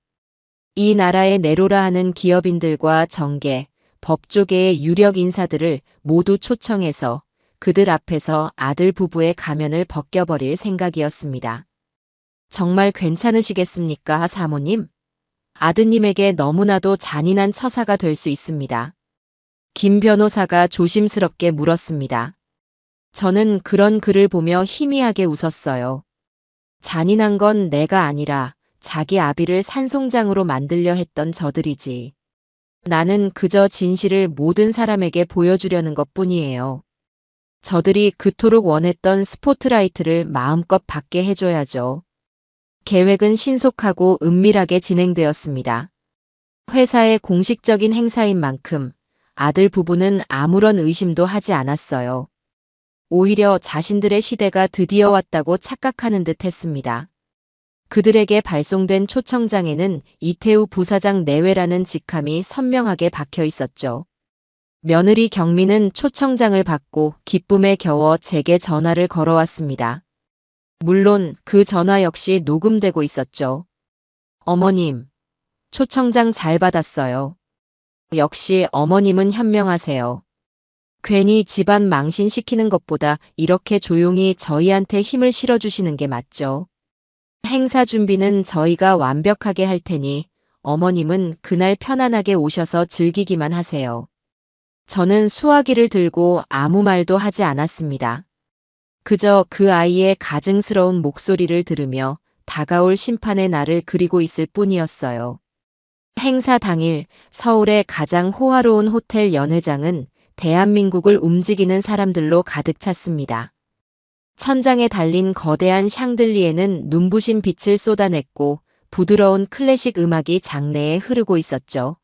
이 나라의 내로라 하는 기업인들과 정계, 법조계의 유력 인사들을 모두 초청해서 그들 앞에서 아들 부부의 가면을 벗겨버릴 생각이었습니다. 정말 괜찮으시겠습니까, 사모님? 아드님에게 너무나도 잔인한 처사가 될 수 있습니다. 김 변호사가 조심스럽게 물었습니다. 저는 그런 그를 보며 희미하게 웃었어요. 잔인한 건 내가 아니라 자기 아비를 산송장으로 만들려 했던 저들이지. 나는 그저 진실을 모든 사람에게 보여주려는 것뿐이에요. 저들이 그토록 원했던 스포트라이트를 마음껏 받게 해줘야죠. 계획은 신속하고 은밀하게 진행되었습니다. 회사의 공식적인 행사인 만큼 아들 부부는 아무런 의심도 하지 않았어요. 오히려 자신들의 시대가 드디어 왔다고 착각하는 듯 했습니다. 그들에게 발송된 초청장에는 이태우 부사장 내외라는 직함이 선명하게 박혀 있었죠. 며느리 경미는 초청장을 받고 기쁨에 겨워 제게 전화를 걸어왔습니다. 물론 그 전화 역시 녹음되고 있었죠. 어머님, 초청장 잘 받았어요. 역시 어머님은 현명하세요. 괜히 집안 망신시키는 것보다 이렇게 조용히 저희한테 힘을 실어주시는 게 맞죠. 행사 준비는 저희가 완벽하게 할 테니 어머님은 그날 편안하게 오셔서 즐기기만 하세요. 저는 수화기를 들고 아무 말도 하지 않았습니다. 그저 그 아이의 가증스러운 목소리를 들으며 다가올 심판의 날을 그리고 있을 뿐이었어요. 행사 당일 서울의 가장 호화로운 호텔 연회장은 대한민국을 움직이는 사람들로 가득 찼습니다. 천장에 달린 거대한 샹들리에는 눈부신 빛을 쏟아냈고 부드러운 클래식 음악이 장내에 흐르고 있었죠.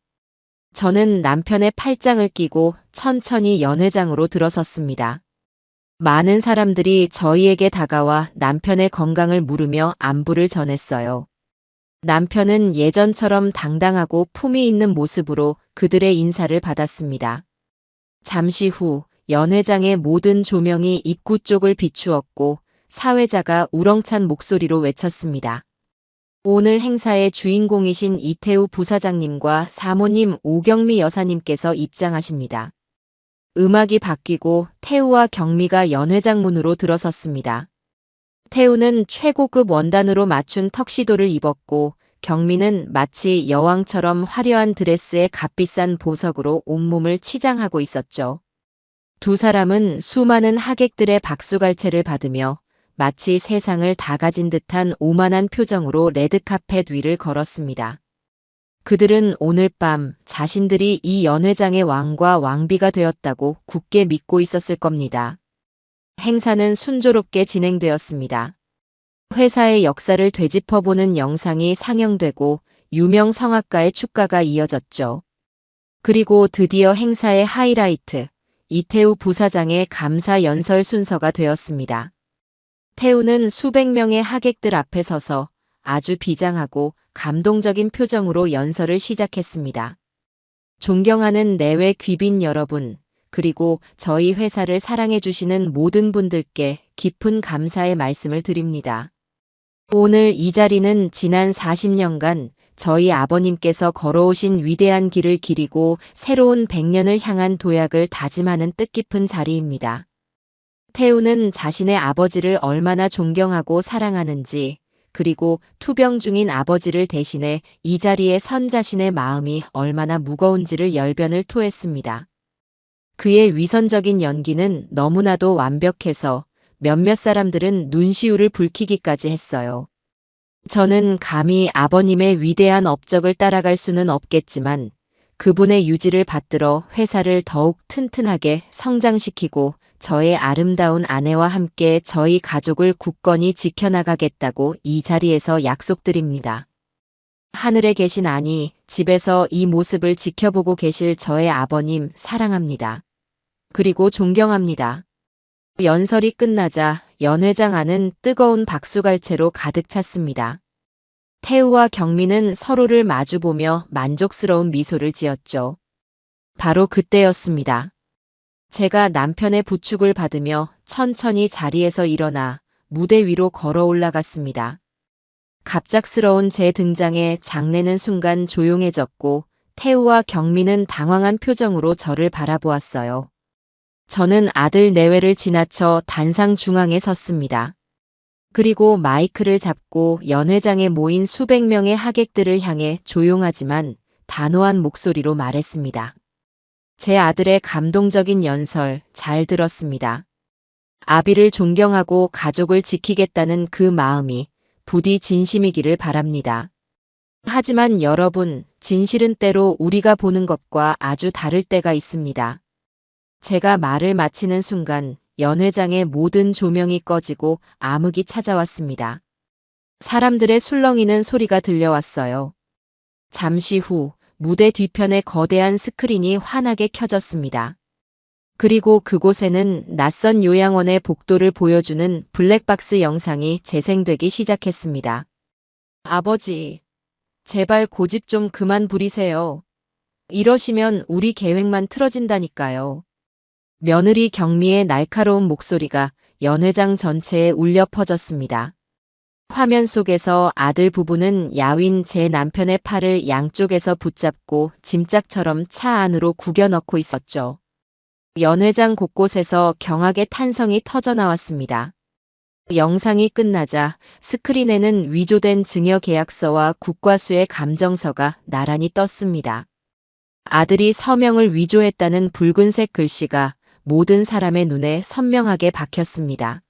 저는 남편의 팔짱을 끼고 천천히 연회장으로 들어섰습니다. 많은 사람들이 저희에게 다가와 남편의 건강을 물으며 안부를 전했어요. 남편은 예전처럼 당당하고 품위 있는 모습으로 그들의 인사를 받았습니다. 잠시 후 연회장의 모든 조명이 입구 쪽을 비추었고 사회자가 우렁찬 목소리로 외쳤습니다. 오늘 행사의 주인공이신 이태우 부사장님과 사모님 오경미 여사님께서 입장하십니다. 음악이 바뀌고 태우와 경미가 연회장 문으로 들어섰습니다. 태우는 최고급 원단으로 맞춘 턱시도를 입었고 경미는 마치 여왕처럼 화려한 드레스에 값비싼 보석으로 온몸을 치장하고 있었죠. 두 사람은 수많은 하객들의 박수갈채를 받으며 마치 세상을 다 가진 듯한 오만한 표정으로 레드카펫 위를 걸었습니다. 그들은 오늘 밤 자신들이 이 연회장의 왕과 왕비가 되었다고 굳게 믿고 있었을 겁니다. 행사는 순조롭게 진행되었습니다. 회사의 역사를 되짚어보는 영상이 상영되고 유명 성악가의 축가가 이어졌죠. 그리고 드디어 행사의 하이라이트, 이태우 부사장의 감사 연설 순서가 되었습니다. 태우는 수백 명의 하객들 앞에 서서 아주 비장하고 감동적인 표정으로 연설을 시작했습니다. 존경하는 내외 귀빈 여러분, 그리고 저희 회사를 사랑해주시는 모든 분들께 깊은 감사의 말씀을 드립니다. 오늘 이 자리는 지난 40년간 저희 아버님께서 걸어오신 위대한 길을 기리고 새로운 100년을 향한 도약을 다짐하는 뜻깊은 자리입니다. 태우는 자신의 아버지를 얼마나 존경하고 사랑하는지, 그리고 투병 중인 아버지를 대신해 이 자리에 선 자신의 마음이 얼마나 무거운지를 열변을 토했습니다. 그의 위선적인 연기는 너무나도 완벽해서 몇몇 사람들은 눈시울을 붉히기까지 했어요. 저는 감히 아버님의 위대한 업적을 따라갈 수는 없겠지만 그분의 유지를 받들어 회사를 더욱 튼튼하게 성장시키고 저의 아름다운 아내와 함께 저희 가족을 굳건히 지켜나가겠다고 이 자리에서 약속드립니다. 하늘에 계신 아니, 집에서 이 모습을 지켜보고 계실 저의 아버님 사랑합니다. 그리고 존경합니다. 연설이 끝나자 연회장 안은 뜨거운 박수갈채로 가득 찼습니다. 태우와 경미는 서로를 마주보며 만족스러운 미소를 지었죠. 바로 그때였습니다. 제가 남편의 부축을 받으며 천천히 자리에서 일어나 무대 위로 걸어 올라갔습니다. 갑작스러운 제 등장에 장내는 순간 조용해졌고 태우와 경미는 당황한 표정으로 저를 바라보았어요. 저는 아들 내외를 지나쳐 단상 중앙에 섰습니다. 그리고 마이크를 잡고 연회장에 모인 수백 명의 하객들을 향해 조용하지만 단호한 목소리로 말했습니다. 제 아들의 감동적인 연설 잘 들었습니다. 아비를 존경하고 가족을 지키겠다는 그 마음이 부디 진심이기를 바랍니다. 하지만 여러분, 진실은 때로 우리가 보는 것과 아주 다를 때가 있습니다. 제가 말을 마치는 순간 연회장의 모든 조명이 꺼지고 암흑이 찾아왔습니다. 사람들의 술렁이는 소리가 들려왔어요. 잠시 후 무대 뒤편에 거대한 스크린이 환하게 켜졌습니다. 그리고 그곳에는 낯선 요양원의 복도를 보여주는 블랙박스 영상이 재생되기 시작했습니다. 아버지, 제발 고집 좀 그만 부리세요. 이러시면 우리 계획만 틀어진다니까요. 며느리 경미의 날카로운 목소리가 연회장 전체에 울려 퍼졌습니다. 화면 속에서 아들 부부는 야윈 제 남편의 팔을 양쪽에서 붙잡고 짐짝처럼 차 안으로 구겨 넣고 있었죠. 연회장 곳곳에서 경악의 탄성이 터져 나왔습니다. 영상이 끝나자 스크린에는 위조된 증여 계약서와 국과수의 감정서가 나란히 떴습니다. 아들이 서명을 위조했다는 붉은색 글씨가 모든 사람의 눈에 선명하게 박혔습니다.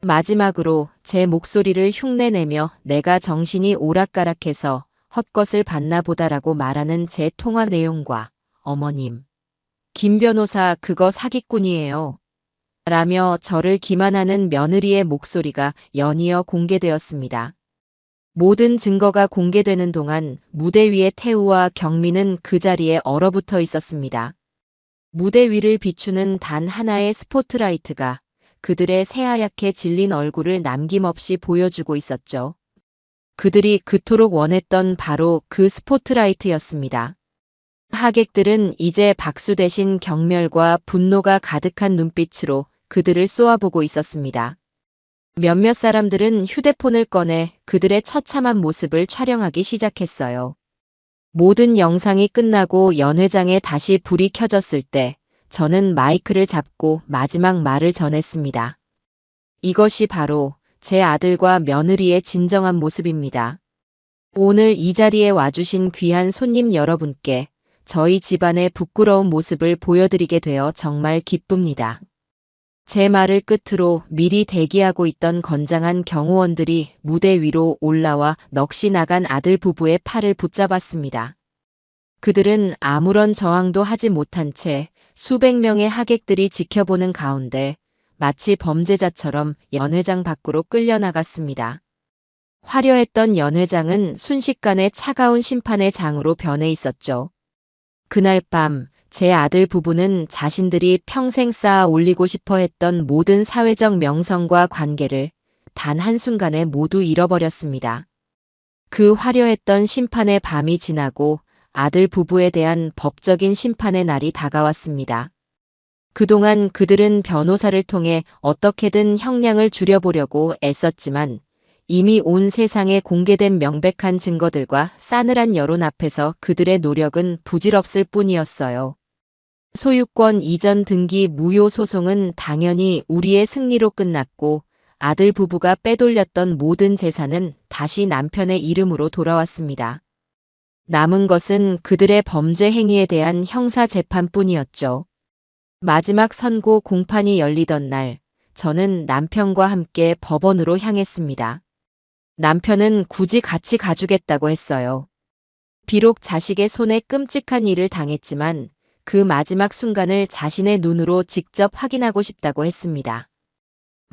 마지막으로 제 목소리를 흉내내며 내가 정신이 오락가락해서 헛것을 봤나 보다라고 말하는 제 통화 내용과 어머님, 김 변호사 그거 사기꾼이에요. 라며 저를 기만하는 며느리의 목소리가 연이어 공개되었습니다. 모든 증거가 공개되는 동안 무대 위의 태우와 경미는 그 자리에 얼어붙어 있었습니다. 무대 위를 비추는 단 하나의 스포트라이트가 그들의 새하얗게 질린 얼굴을 남김없이 보여주고 있었죠. 그들이 그토록 원했던 바로 그 스포트라이트였습니다. 하객들은 이제 박수 대신 경멸과 분노가 가득한 눈빛으로 그들을 쏘아보고 있었습니다. 몇몇 사람들은 휴대폰을 꺼내 그들의 처참한 모습을 촬영하기 시작했어요. 모든 영상이 끝나고 연회장에 다시 불이 켜졌을 때 저는 마이크를 잡고 마지막 말을 전했습니다. 이것이 바로 제 아들과 며느리의 진정한 모습입니다. 오늘 이 자리에 와주신 귀한 손님 여러분께 저희 집안의 부끄러운 모습을 보여드리게 되어 정말 기쁩니다. 제 말을 끝으로 미리 대기하고 있던 건장한 경호원들이 무대 위로 올라와 넋이 나간 아들 부부의 팔을 붙잡았습니다. 그들은 아무런 저항도 하지 못한 채 수백 명의 하객들이 지켜보는 가운데 마치 범죄자처럼 연회장 밖으로 끌려나갔습니다. 화려했던 연회장은 순식간에 차가운 심판의 장으로 변해 있었죠. 그날 밤 제 아들 부부는 자신들이 평생 쌓아 올리고 싶어 했던 모든 사회적 명성과 관계를 단 한순간에 모두 잃어버렸습니다. 그 화려했던 심판의 밤이 지나고 아들 부부에 대한 법적인 심판의 날이 다가왔습니다. 그동안 그들은 변호사를 통해 어떻게든 형량을 줄여보려고 애썼지만 이미 온 세상에 공개된 명백한 증거들과 싸늘한 여론 앞에서 그들의 노력은 부질없을 뿐이었어요. 소유권 이전 등기 무효 소송은 당연히 우리의 승리로 끝났고 아들 부부가 빼돌렸던 모든 재산은 다시 남편의 이름으로 돌아왔습니다. 남은 것은 그들의 범죄 행위에 대한 형사 재판뿐이었죠. 마지막 선고 공판이 열리던 날, 저는 남편과 함께 법원으로 향했습니다. 남편은 굳이 같이 가주겠다고 했어요. 비록 자식의 손에 끔찍한 일을 당했지만 그 마지막 순간을 자신의 눈으로 직접 확인하고 싶다고 했습니다.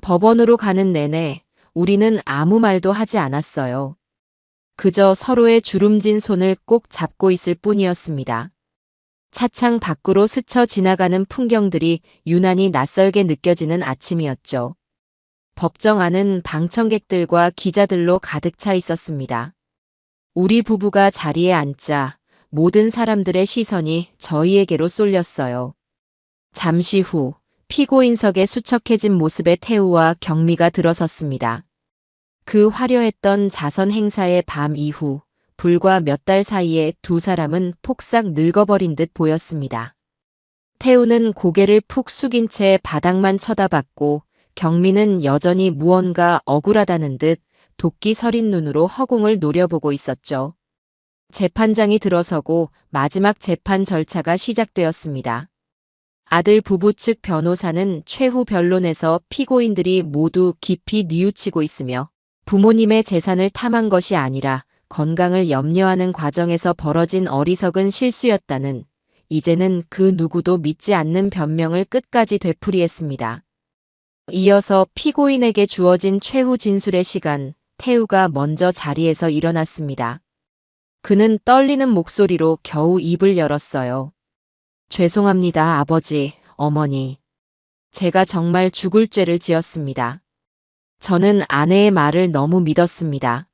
법원으로 가는 내내 우리는 아무 말도 하지 않았어요. 그저 서로의 주름진 손을 꼭 잡고 있을 뿐이었습니다. 차창 밖으로 스쳐 지나가는 풍경들이 유난히 낯설게 느껴지는 아침이었죠. 법정 안은 방청객들과 기자들로 가득 차 있었습니다. 우리 부부가 자리에 앉자 모든 사람들의 시선이 저희에게로 쏠렸어요. 잠시 후 피고인석에 수척해진 모습의 태우와 경미가 들어섰습니다. 그 화려했던 자선 행사의 밤 이후 불과 몇 달 사이에 두 사람은 폭삭 늙어버린 듯 보였습니다. 태우는 고개를 푹 숙인 채 바닥만 쳐다봤고 경미는 여전히 무언가 억울하다는 듯 도끼 서린 눈으로 허공을 노려보고 있었죠. 재판장이 들어서고 마지막 재판 절차가 시작되었습니다. 아들 부부 측 변호사는 최후 변론에서 피고인들이 모두 깊이 뉘우치고 있으며 부모님의 재산을 탐한 것이 아니라 건강을 염려하는 과정에서 벌어진 어리석은 실수였다는 이제는 그 누구도 믿지 않는 변명을 끝까지 되풀이했습니다. 이어서 피고인에게 주어진 최후 진술의 시간, 태우가 먼저 자리에서 일어났습니다. 그는 떨리는 목소리로 겨우 입을 열었어요. 죄송합니다, 아버지, 어머니. 제가 정말 죽을 죄를 지었습니다. 저는 아내의 말을 너무 믿었습니다.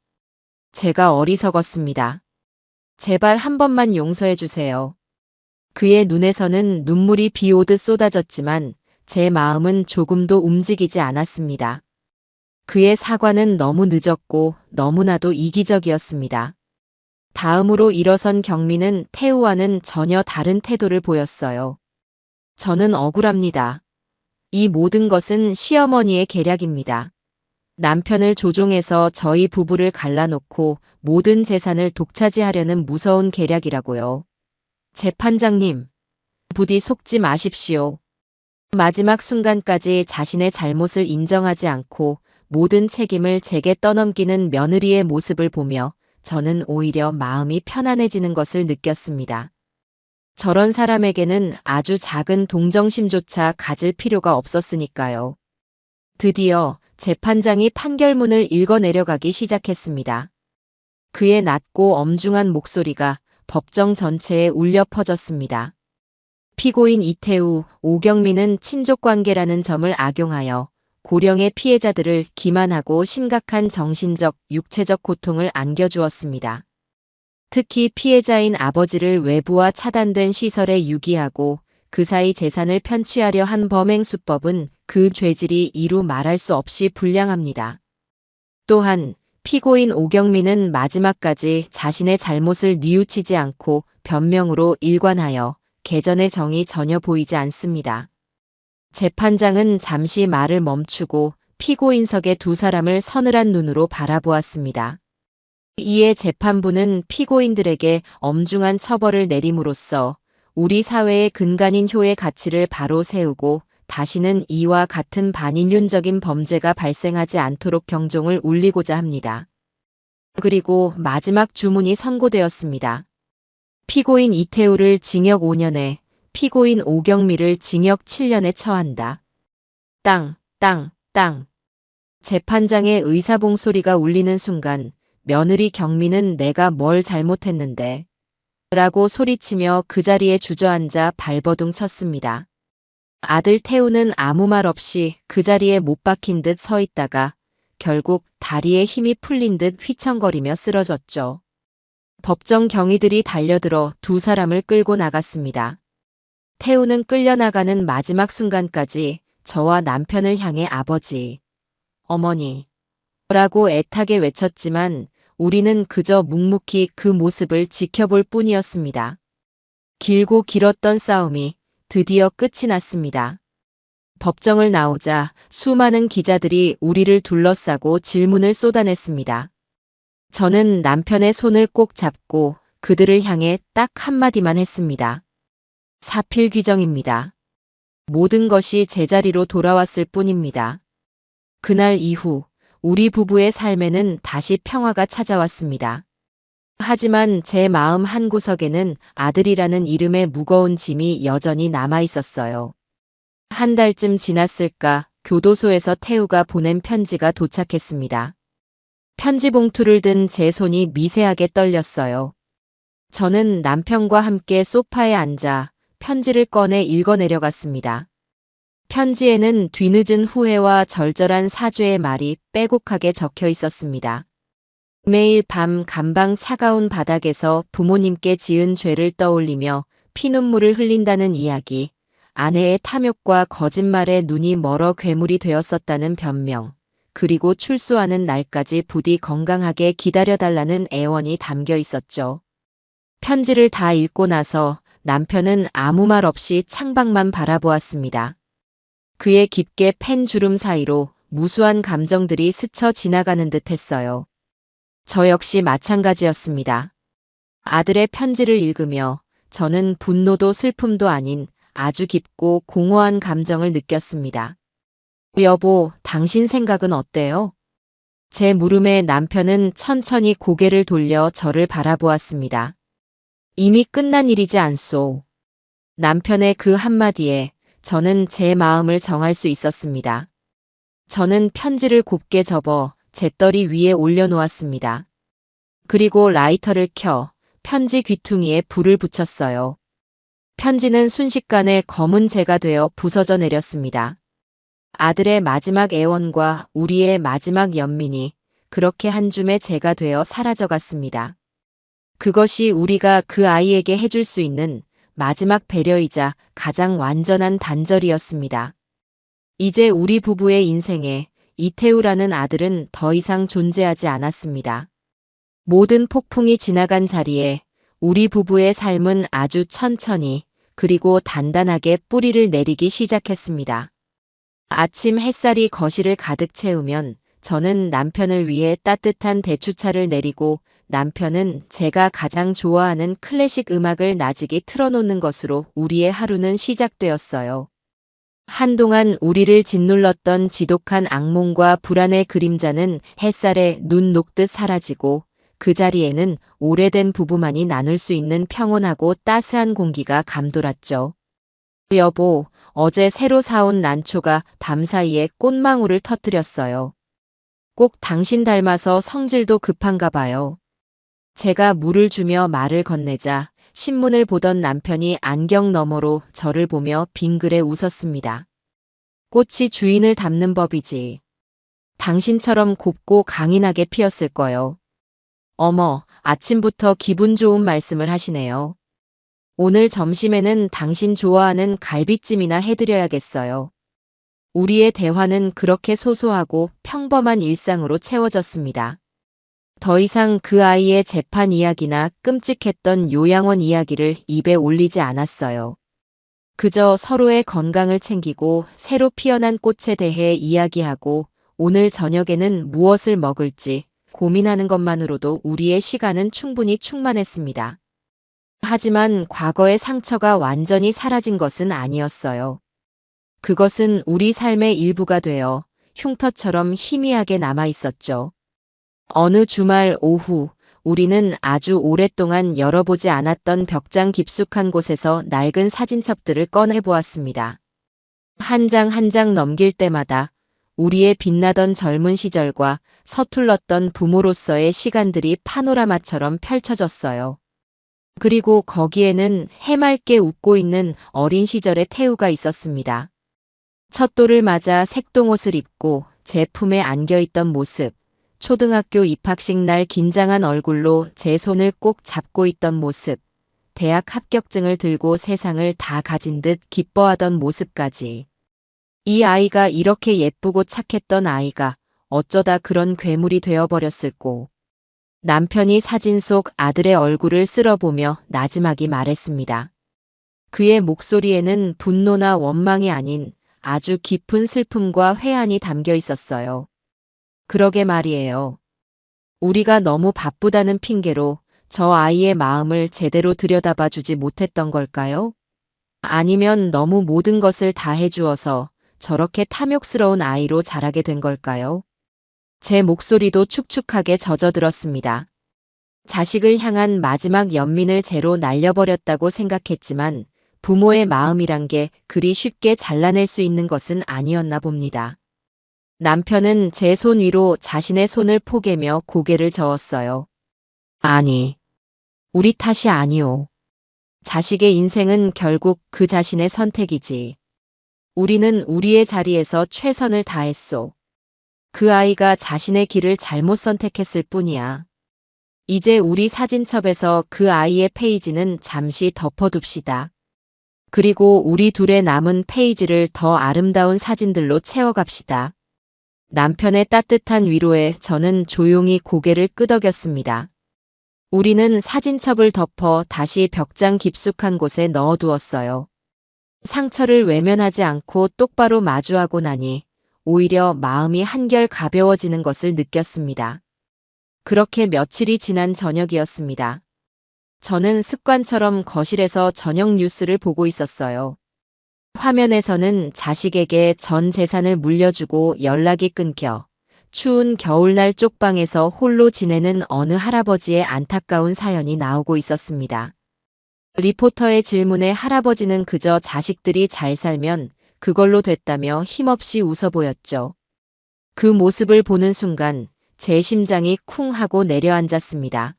제가 어리석었습니다. 제발 한 번만 용서해 주세요. 그의 눈에서는 눈물이 비 오듯 쏟아졌지만 제 마음은 조금도 움직이지 않았습니다. 그의 사과는 너무 늦었고 너무나도 이기적이었습니다. 다음으로 일어선 경미는 태우와는 전혀 다른 태도를 보였어요. 저는 억울합니다. 이 모든 것은 시어머니의 계략입니다. 남편을 조종해서 저희 부부를 갈라놓고 모든 재산을 독차지하려는 무서운 계략이라고요. 재판장님, 부디 속지 마십시오. 마지막 순간까지 자신의 잘못을 인정하지 않고 모든 책임을 제게 떠넘기는 며느리의 모습을 보며 저는 오히려 마음이 편안해지는 것을 느꼈습니다. 저런 사람에게는 아주 작은 동정심조차 가질 필요가 없었으니까요. 드디어 재판장이 판결문을 읽어내려가기 시작했습니다. 그의 낮고 엄중한 목소리가 법정 전체에 울려 퍼졌습니다. 피고인 이태우, 오경미는 친족관계라는 점을 악용하여 고령의 피해자들을 기만하고 심각한 정신적, 육체적 고통을 안겨주었습니다. 특히 피해자인 아버지를 외부와 차단된 시설에 유기하고 그 사이 재산을 편취하려 한 범행 수법은 그 죄질이 이루 말할 수 없이 불량합니다. 또한 피고인 오경미는 마지막까지 자신의 잘못을 뉘우치지 않고 변명으로 일관하여 개전의 정이 전혀 보이지 않습니다. 재판장은 잠시 말을 멈추고 피고인석의 두 사람을 서늘한 눈으로 바라보았습니다. 이에 재판부는 피고인들에게 엄중한 처벌을 내림으로써 우리 사회의 근간인 효의 가치를 바로 세우고 다시는 이와 같은 반인륜적인 범죄가 발생하지 않도록 경종을 울리고자 합니다. 그리고 마지막 주문이 선고되었습니다. 피고인 이태우를 징역 5년에, 피고인 오경미를 징역 7년에 처한다. 땅, 땅, 땅. 재판장의 의사봉 소리가 울리는 순간 며느리 경미는 내가 뭘 잘못했는데? 라고 소리치며 그 자리에 주저앉아 발버둥 쳤습니다. 아들 태우는 아무 말 없이 그 자리에 못 박힌 듯 서 있다가 결국 다리에 힘이 풀린 듯 휘청거리며 쓰러졌죠. 법정 경위들이 달려들어 두 사람을 끌고 나갔습니다. 태우는 끌려나가는 마지막 순간까지 저와 남편을 향해 아버지, 어머니 라고 애타게 외쳤지만 우리는 그저 묵묵히 그 모습을 지켜볼 뿐이었습니다. 길고 길었던 싸움이 드디어 끝이 났습니다. 법정을 나오자 수많은 기자들이 우리를 둘러싸고 질문을 쏟아냈습니다. 저는 남편의 손을 꼭 잡고 그들을 향해 딱 한마디만 했습니다. 사필귀정입니다. 모든 것이 제자리로 돌아왔을 뿐입니다. 그날 이후 우리 부부의 삶에는 다시 평화가 찾아왔습니다. 하지만 제 마음 한구석에는 아들이라는 이름의 무거운 짐이 여전히 남아 있었어요. 한 달쯤 지났을까 교도소에서 태우가 보낸 편지가 도착했습니다. 편지 봉투를 든 제 손이 미세하게 떨렸어요. 저는 남편과 함께 소파에 앉아 편지를 꺼내 읽어내려갔습니다. 편지에는 뒤늦은 후회와 절절한 사죄의 말이 빼곡하게 적혀 있었습니다. 매일 밤 감방 차가운 바닥에서 부모님께 지은 죄를 떠올리며 피눈물을 흘린다는 이야기, 아내의 탐욕과 거짓말에 눈이 멀어 괴물이 되었었다는 변명, 그리고 출소하는 날까지 부디 건강하게 기다려달라는 애원이 담겨 있었죠. 편지를 다 읽고 나서 남편은 아무 말 없이 창밖만 바라보았습니다. 그의 깊게 팬 주름 사이로 무수한 감정들이 스쳐 지나가는 듯 했어요. 저 역시 마찬가지였습니다. 아들의 편지를 읽으며 저는 분노도 슬픔도 아닌 아주 깊고 공허한 감정을 느꼈습니다. 여보, 당신 생각은 어때요? 제 물음에 남편은 천천히 고개를 돌려 저를 바라보았습니다. 이미 끝난 일이지 않소. 남편의 그 한마디에 저는 제 마음을 정할 수 있었습니다. 저는 편지를 곱게 접어 잿더리 위에 올려놓았습니다. 그리고 라이터를 켜 편지 귀퉁이에 불을 붙였어요. 편지는 순식간에 검은 재가 되어 부서져 내렸습니다. 아들의 마지막 애원과 우리의 마지막 연민이 그렇게 한 줌의 재가 되어 사라져갔습니다. 그것이 우리가 그 아이에게 해줄 수 있는 마지막 배려이자 가장 완전한 단절이었습니다. 이제 우리 부부의 인생에 이태우라는 아들은 더 이상 존재하지 않았습니다. 모든 폭풍이 지나간 자리에 우리 부부의 삶은 아주 천천히 그리고 단단하게 뿌리를 내리기 시작했습니다. 아침 햇살이 거실을 가득 채우면 저는 남편을 위해 따뜻한 대추차를 내리고 남편은 제가 가장 좋아하는 클래식 음악을 나직이 틀어놓는 것으로 우리의 하루는 시작되었어요. 한동안 우리를 짓눌렀던 지독한 악몽과 불안의 그림자는 햇살에 눈 녹듯 사라지고 그 자리에는 오래된 부부만이 나눌 수 있는 평온하고 따스한 공기가 감돌았죠. 여보, 어제 새로 사온 난초가 밤사이에 꽃망울을 터뜨렸어요. 꼭 당신 닮아서 성질도 급한가 봐요. 제가 물을 주며 말을 건네자 신문을 보던 남편이 안경 너머로 저를 보며 빙그레 웃었습니다. 꽃이 주인을 닮는 법이지. 당신처럼 곱고 강인하게 피었을 거요. 어머, 아침부터 기분 좋은 말씀을 하시네요. 오늘 점심에는 당신 좋아하는 갈비찜이나 해드려야겠어요. 우리의 대화는 그렇게 소소하고 평범한 일상으로 채워졌습니다. 더 이상 그 아이의 재판 이야기나 끔찍했던 요양원 이야기를 입에 올리지 않았어요. 그저 서로의 건강을 챙기고 새로 피어난 꽃에 대해 이야기하고 오늘 저녁에는 무엇을 먹을지 고민하는 것만으로도 우리의 시간은 충분히 충만했습니다. 하지만 과거의 상처가 완전히 사라진 것은 아니었어요. 그것은 우리 삶의 일부가 되어 흉터처럼 희미하게 남아 있었죠. 어느 주말 오후, 우리는 아주 오랫동안 열어보지 않았던 벽장 깊숙한 곳에서 낡은 사진첩들을 꺼내보았습니다. 한 장 한 장 넘길 때마다 우리의 빛나던 젊은 시절과 서툴렀던 부모로서의 시간들이 파노라마처럼 펼쳐졌어요. 그리고 거기에는 해맑게 웃고 있는 어린 시절의 태우가 있었습니다. 첫돌을 맞아 색동옷을 입고 제 품에 안겨있던 모습, 초등학교 입학식 날 긴장한 얼굴로 제 손을 꼭 잡고 있던 모습, 대학 합격증을 들고 세상을 다 가진 듯 기뻐하던 모습까지. 이 아이가 이렇게 예쁘고 착했던 아이가 어쩌다 그런 괴물이 되어버렸을꼬. 남편이 사진 속 아들의 얼굴을 쓸어보며 나지막이 말했습니다. 그의 목소리에는 분노나 원망이 아닌 아주 깊은 슬픔과 회한이 담겨 있었어요. 그러게 말이에요. 우리가 너무 바쁘다는 핑계로 저 아이의 마음을 제대로 들여다봐 주지 못했던 걸까요? 아니면 너무 모든 것을 다 해주어서 저렇게 탐욕스러운 아이로 자라게 된 걸까요? 제 목소리도 축축하게 젖어들었습니다. 자식을 향한 마지막 연민을 제로 날려버렸다고 생각했지만 부모의 마음이란 게 그리 쉽게 잘라낼 수 있는 것은 아니었나 봅니다. 남편은 제 손 위로 자신의 손을 포개며 고개를 저었어요. 아니, 우리 탓이 아니오. 자식의 인생은 결국 그 자신의 선택이지. 우리는 우리의 자리에서 최선을 다했소. 그 아이가 자신의 길을 잘못 선택했을 뿐이야. 이제 우리 사진첩에서 그 아이의 페이지는 잠시 덮어둡시다. 그리고 우리 둘의 남은 페이지를 더 아름다운 사진들로 채워갑시다. 남편의 따뜻한 위로에 저는 조용히 고개를 끄덕였습니다. 우리는 사진첩을 덮어 다시 벽장 깊숙한 곳에 넣어두었어요. 상처를 외면하지 않고 똑바로 마주하고 나니 오히려 마음이 한결 가벼워지는 것을 느꼈습니다. 그렇게 며칠이 지난 저녁이었습니다. 저는 습관처럼 거실에서 저녁 뉴스를 보고 있었어요. 화면에서는 자식에게 전 재산을 물려주고 연락이 끊겨 추운 겨울날 쪽방에서 홀로 지내는 어느 할아버지의 안타까운 사연이 나오고 있었습니다. 리포터의 질문에 할아버지는 그저 자식들이 잘 살면 그걸로 됐다며 힘없이 웃어 보였죠. 그 모습을 보는 순간 제 심장이 쿵 하고 내려앉았습니다.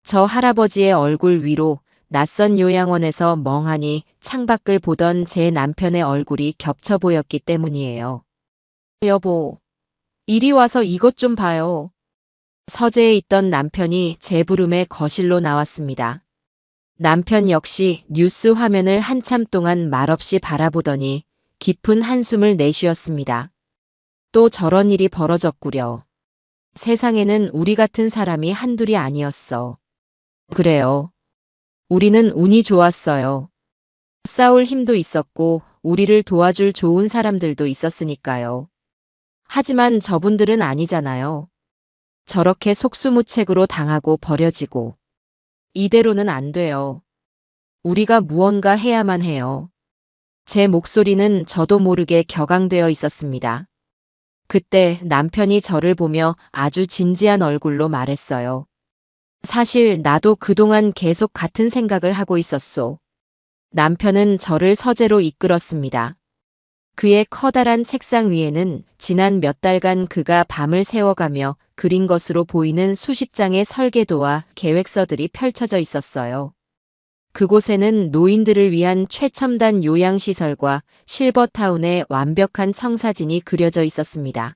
저 할아버지의 얼굴 위로 낯선 요양원에서 멍하니 창밖을 보던 제 남편의 얼굴이 겹쳐 보였기 때문이에요. 여보, 이리 와서 이것 좀 봐요. 서재에 있던 남편이 제 부름에 거실로 나왔습니다. 남편 역시 뉴스 화면을 한참 동안 말없이 바라보더니 깊은 한숨을 내쉬었습니다. 또 저런 일이 벌어졌구려. 세상에는 우리 같은 사람이 한둘이 아니었어. 그래요. 우리는 운이 좋았어요. 싸울 힘도 있었고 우리를 도와줄 좋은 사람들도 있었으니까요. 하지만 저분들은 아니잖아요. 저렇게 속수무책으로 당하고 버려지고. 이대로는 안 돼요. 우리가 무언가 해야만 해요. 제 목소리는 저도 모르게 격앙되어 있었습니다. 그때 남편이 저를 보며 아주 진지한 얼굴로 말했어요. 사실 나도 그동안 계속 같은 생각을 하고 있었소. 남편은 저를 서재로 이끌었습니다. 그의 커다란 책상 위에는 지난 몇 달간 그가 밤을 새워가며 그린 것으로 보이는 수십 장의 설계도와 계획서들이 펼쳐져 있었어요. 그곳에는 노인들을 위한 최첨단 요양시설과 실버타운의 완벽한 청사진이 그려져 있었습니다.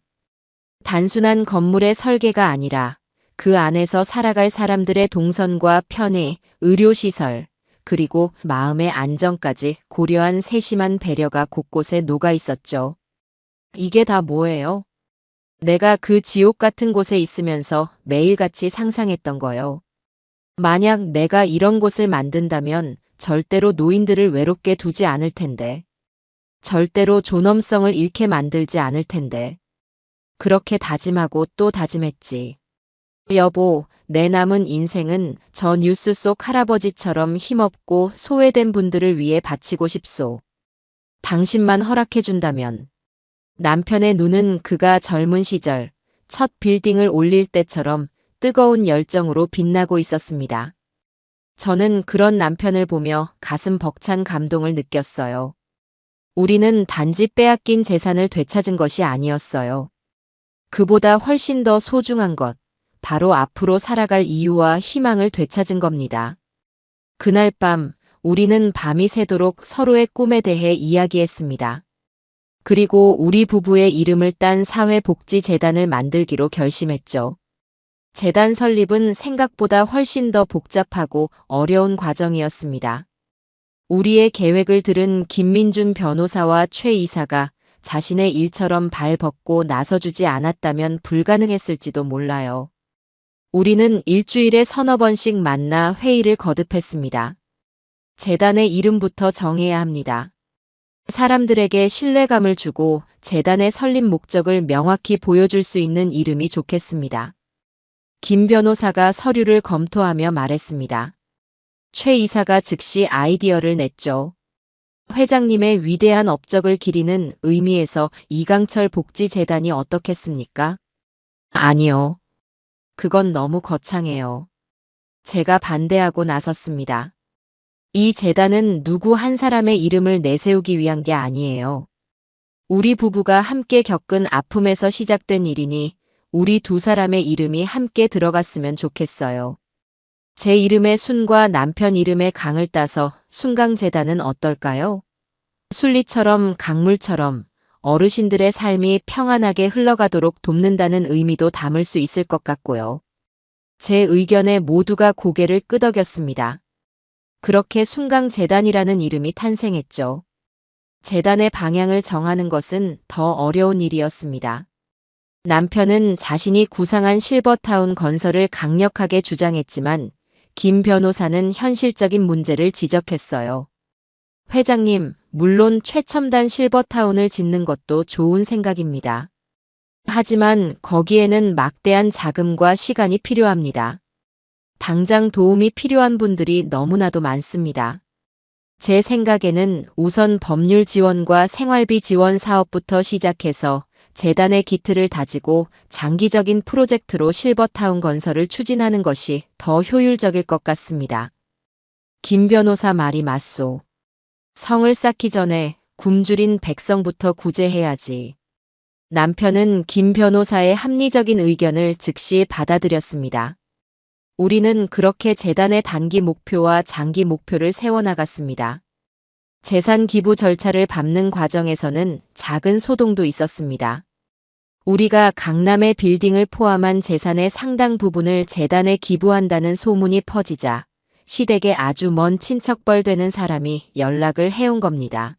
단순한 건물의 설계가 아니라 그 안에서 살아갈 사람들의 동선과 편의, 의료시설, 그리고 마음의 안정까지 고려한 세심한 배려가 곳곳에 녹아 있었죠. 이게 다 뭐예요? 내가 그 지옥 같은 곳에 있으면서 매일같이 상상했던 거요. 만약 내가 이런 곳을 만든다면 절대로 노인들을 외롭게 두지 않을 텐데. 절대로 존엄성을 잃게 만들지 않을 텐데. 그렇게 다짐하고 또 다짐했지. 여보, 내 남은 인생은 저 뉴스 속 할아버지처럼 힘없고 소외된 분들을 위해 바치고 싶소. 당신만 허락해준다면. 남편의 눈은 그가 젊은 시절 첫 빌딩을 올릴 때처럼 뜨거운 열정으로 빛나고 있었습니다. 저는 그런 남편을 보며 가슴 벅찬 감동을 느꼈어요. 우리는 단지 빼앗긴 재산을 되찾은 것이 아니었어요. 그보다 훨씬 더 소중한 것, 바로 앞으로 살아갈 이유와 희망을 되찾은 겁니다. 그날 밤 우리는 밤이 새도록 서로의 꿈에 대해 이야기했습니다. 그리고 우리 부부의 이름을 딴 사회복지재단을 만들기로 결심했죠. 재단 설립은 생각보다 훨씬 더 복잡하고 어려운 과정이었습니다. 우리의 계획을 들은 김민준 변호사와 최 이사가 자신의 일처럼 발벗고 나서주지 않았다면 불가능했을지도 몰라요. 우리는 일주일에 서너 번씩 만나 회의를 거듭했습니다. 재단의 이름부터 정해야 합니다. 사람들에게 신뢰감을 주고 재단의 설립 목적을 명확히 보여줄 수 있는 이름이 좋겠습니다. 김 변호사가 서류를 검토하며 말했습니다. 최 이사가 즉시 아이디어를 냈죠. 회장님의 위대한 업적을 기리는 의미에서 이강철 복지재단이 어떻겠습니까? 아니요. 그건 너무 거창해요. 제가 반대하고 나섰습니다. 이 재단은 누구 한 사람의 이름을 내세우기 위한 게 아니에요. 우리 부부가 함께 겪은 아픔에서 시작된 일이니 우리 두 사람의 이름이 함께 들어갔으면 좋겠어요. 제 이름의 순과 남편 이름의 강을 따서 순강재단은 어떨까요? 순리처럼 강물처럼 어르신들의 삶이 평안하게 흘러가도록 돕는다는 의미도 담을 수 있을 것 같고요. 제 의견에 모두가 고개를 끄덕였습니다. 그렇게 순강재단이라는 이름이 탄생했죠. 재단의 방향을 정하는 것은 더 어려운 일이었습니다. 남편은 자신이 구상한 실버타운 건설을 강력하게 주장했지만 김 변호사는 현실적인 문제를 지적했어요. 회장님, 물론 최첨단 실버타운을 짓는 것도 좋은 생각입니다. 하지만 거기에는 막대한 자금과 시간이 필요합니다. 당장 도움이 필요한 분들이 너무나도 많습니다. 제 생각에는 우선 법률 지원과 생활비 지원 사업부터 시작해서 재단의 기틀을 다지고 장기적인 프로젝트로 실버타운 건설을 추진하는 것이 더 효율적일 것 같습니다. 김 변호사 말이 맞소. 성을 쌓기 전에 굶주린 백성부터 구제해야지. 남편은 김 변호사의 합리적인 의견을 즉시 받아들였습니다. 우리는 그렇게 재단의 단기 목표와 장기 목표를 세워나갔습니다. 재산 기부 절차를 밟는 과정에서는 작은 소동도 있었습니다. 우리가 강남의 빌딩을 포함한 재산의 상당 부분을 재단에 기부한다는 소문이 퍼지자 시댁에 아주 먼 친척뻘 되는 사람이 연락을 해온 겁니다.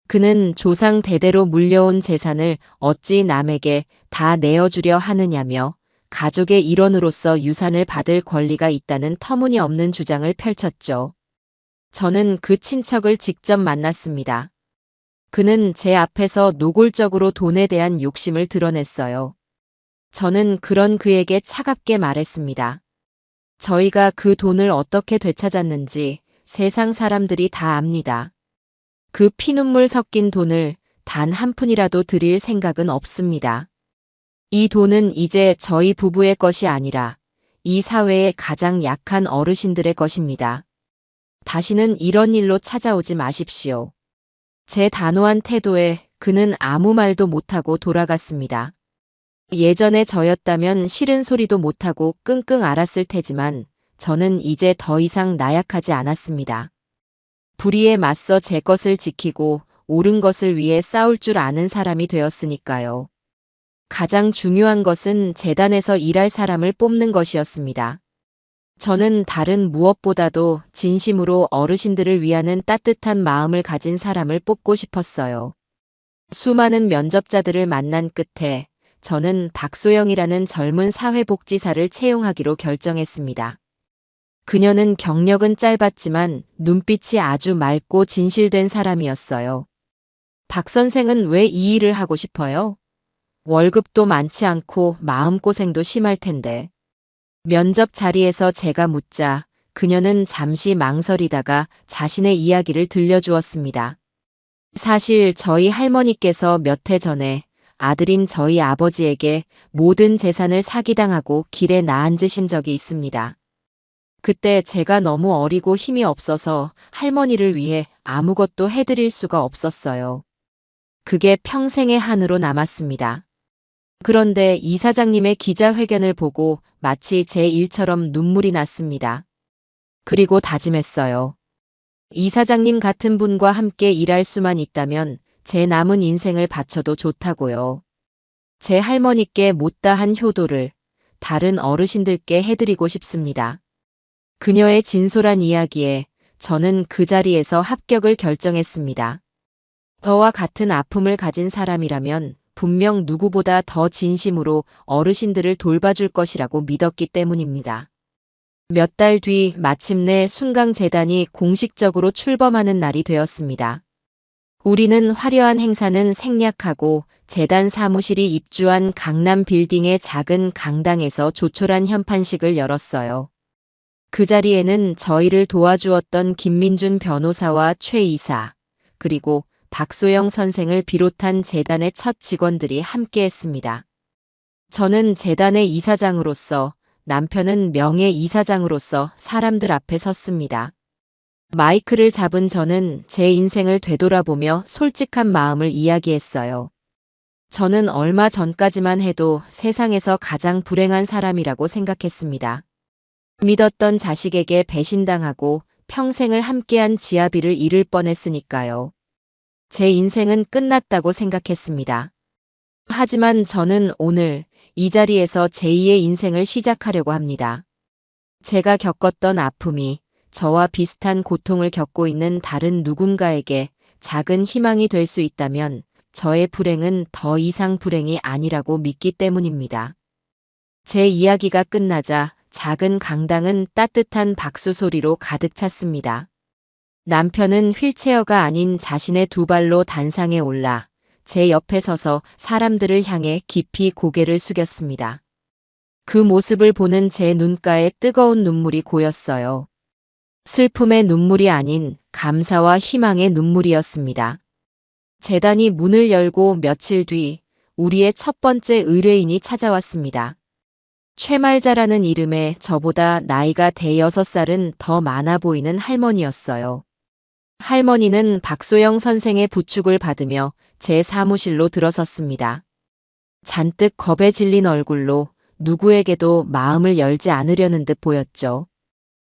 그는 조상 대대로 물려온 재산을 어찌 남에게 다 내어주려 하느냐며 가족의 일원으로서 유산을 받을 권리가 있다는 터무니없는 주장을 펼쳤죠. 저는 그 친척을 직접 만났습니다. 그는 제 앞에서 노골적으로 돈에 대한 욕심을 드러냈어요. 저는 그런 그에게 차갑게 말했습니다. 저희가 그 돈을 어떻게 되찾았는지 세상 사람들이 다 압니다. 그 피눈물 섞인 돈을 단 한 푼이라도 드릴 생각은 없습니다. 이 돈은 이제 저희 부부의 것이 아니라 이 사회의 가장 약한 어르신들의 것입니다. 다시는 이런 일로 찾아오지 마십시오. 제 단호한 태도에 그는 아무 말도 못하고 돌아갔습니다. 예전에 저였다면 싫은 소리도 못하고 끙끙 앓았을 테지만 저는 이제 더 이상 나약하지 않았습니다. 불의에 맞서 제 것을 지키고 옳은 것을 위해 싸울 줄 아는 사람이 되었으니까요. 가장 중요한 것은 재단에서 일할 사람을 뽑는 것이었습니다. 저는 다른 무엇보다도 진심으로 어르신들을 위하는 따뜻한 마음을 가진 사람을 뽑고 싶었어요. 수많은 면접자들을 만난 끝에 저는 박소영이라는 젊은 사회복지사를 채용하기로 결정했습니다. 그녀는 경력은 짧았지만 눈빛이 아주 맑고 진실된 사람이었어요. 박 선생은 왜 이 일을 하고 싶어요? 월급도 많지 않고 마음고생도 심할 텐데. 면접 자리에서 제가 묻자 그녀는 잠시 망설이다가 자신의 이야기를 들려주었습니다. 사실 저희 할머니께서 몇 해 전에 아들인 저희 아버지에게 모든 재산을 사기당하고 길에 나앉으신 적이 있습니다. 그때 제가 너무 어리고 힘이 없어서 할머니를 위해 아무것도 해드릴 수가 없었어요. 그게 평생의 한으로 남았습니다. 그런데 이사장님의 기자회견을 보고 마치 제 일처럼 눈물이 났습니다. 그리고 다짐했어요. 이사장님 같은 분과 함께 일할 수만 있다면 제 남은 인생을 바쳐도 좋다고요. 제 할머니께 못다한 효도를 다른 어르신들께 해드리고 싶습니다. 그녀의 진솔한 이야기에 저는 그 자리에서 합격을 결정했습니다. 저와 같은 아픔을 가진 사람이라면 분명 누구보다 더 진심으로 어르신들을 돌봐줄 것이라고 믿었기 때문입니다. 몇 달 뒤 마침내 순강재단이 공식적으로 출범하는 날이 되었습니다. 우리는 화려한 행사는 생략하고 재단 사무실이 입주한 강남 빌딩의 작은 강당에서 조촐한 현판식을 열었어요. 그 자리에는 저희를 도와주었던 김민준 변호사와 최 이사, 그리고 박소영 선생을 비롯한 재단의 첫 직원들이 함께했습니다. 저는 재단의 이사장으로서, 남편은 명예 이사장으로서 사람들 앞에 섰습니다. 마이크를 잡은 저는 제 인생을 되돌아보며 솔직한 마음을 이야기했어요. 저는 얼마 전까지만 해도 세상에서 가장 불행한 사람이라고 생각했습니다. 믿었던 자식에게 배신당하고 평생을 함께한 지아비를 잃을 뻔했으니까요. 제 인생은 끝났다고 생각했습니다. 하지만 저는 오늘 이 자리에서 제2의 인생을 시작하려고 합니다. 제가 겪었던 아픔이 저와 비슷한 고통을 겪고 있는 다른 누군가에게 작은 희망이 될 수 있다면 저의 불행은 더 이상 불행이 아니라고 믿기 때문입니다. 제 이야기가 끝나자 작은 강당은 따뜻한 박수 소리로 가득 찼습니다. 남편은 휠체어가 아닌 자신의 두 발로 단상에 올라 제 옆에 서서 사람들을 향해 깊이 고개를 숙였습니다. 그 모습을 보는 제 눈가에 뜨거운 눈물이 고였어요. 슬픔의 눈물이 아닌 감사와 희망의 눈물이었습니다. 재단이 문을 열고 며칠 뒤 우리의 첫 번째 의뢰인이 찾아왔습니다. 최말자라는 이름의 저보다 나이가 대여섯 살은 더 많아 보이는 할머니였어요. 할머니는 박소영 선생의 부축을 받으며 제 사무실로 들어섰습니다. 잔뜩 겁에 질린 얼굴로 누구에게도 마음을 열지 않으려는 듯 보였죠.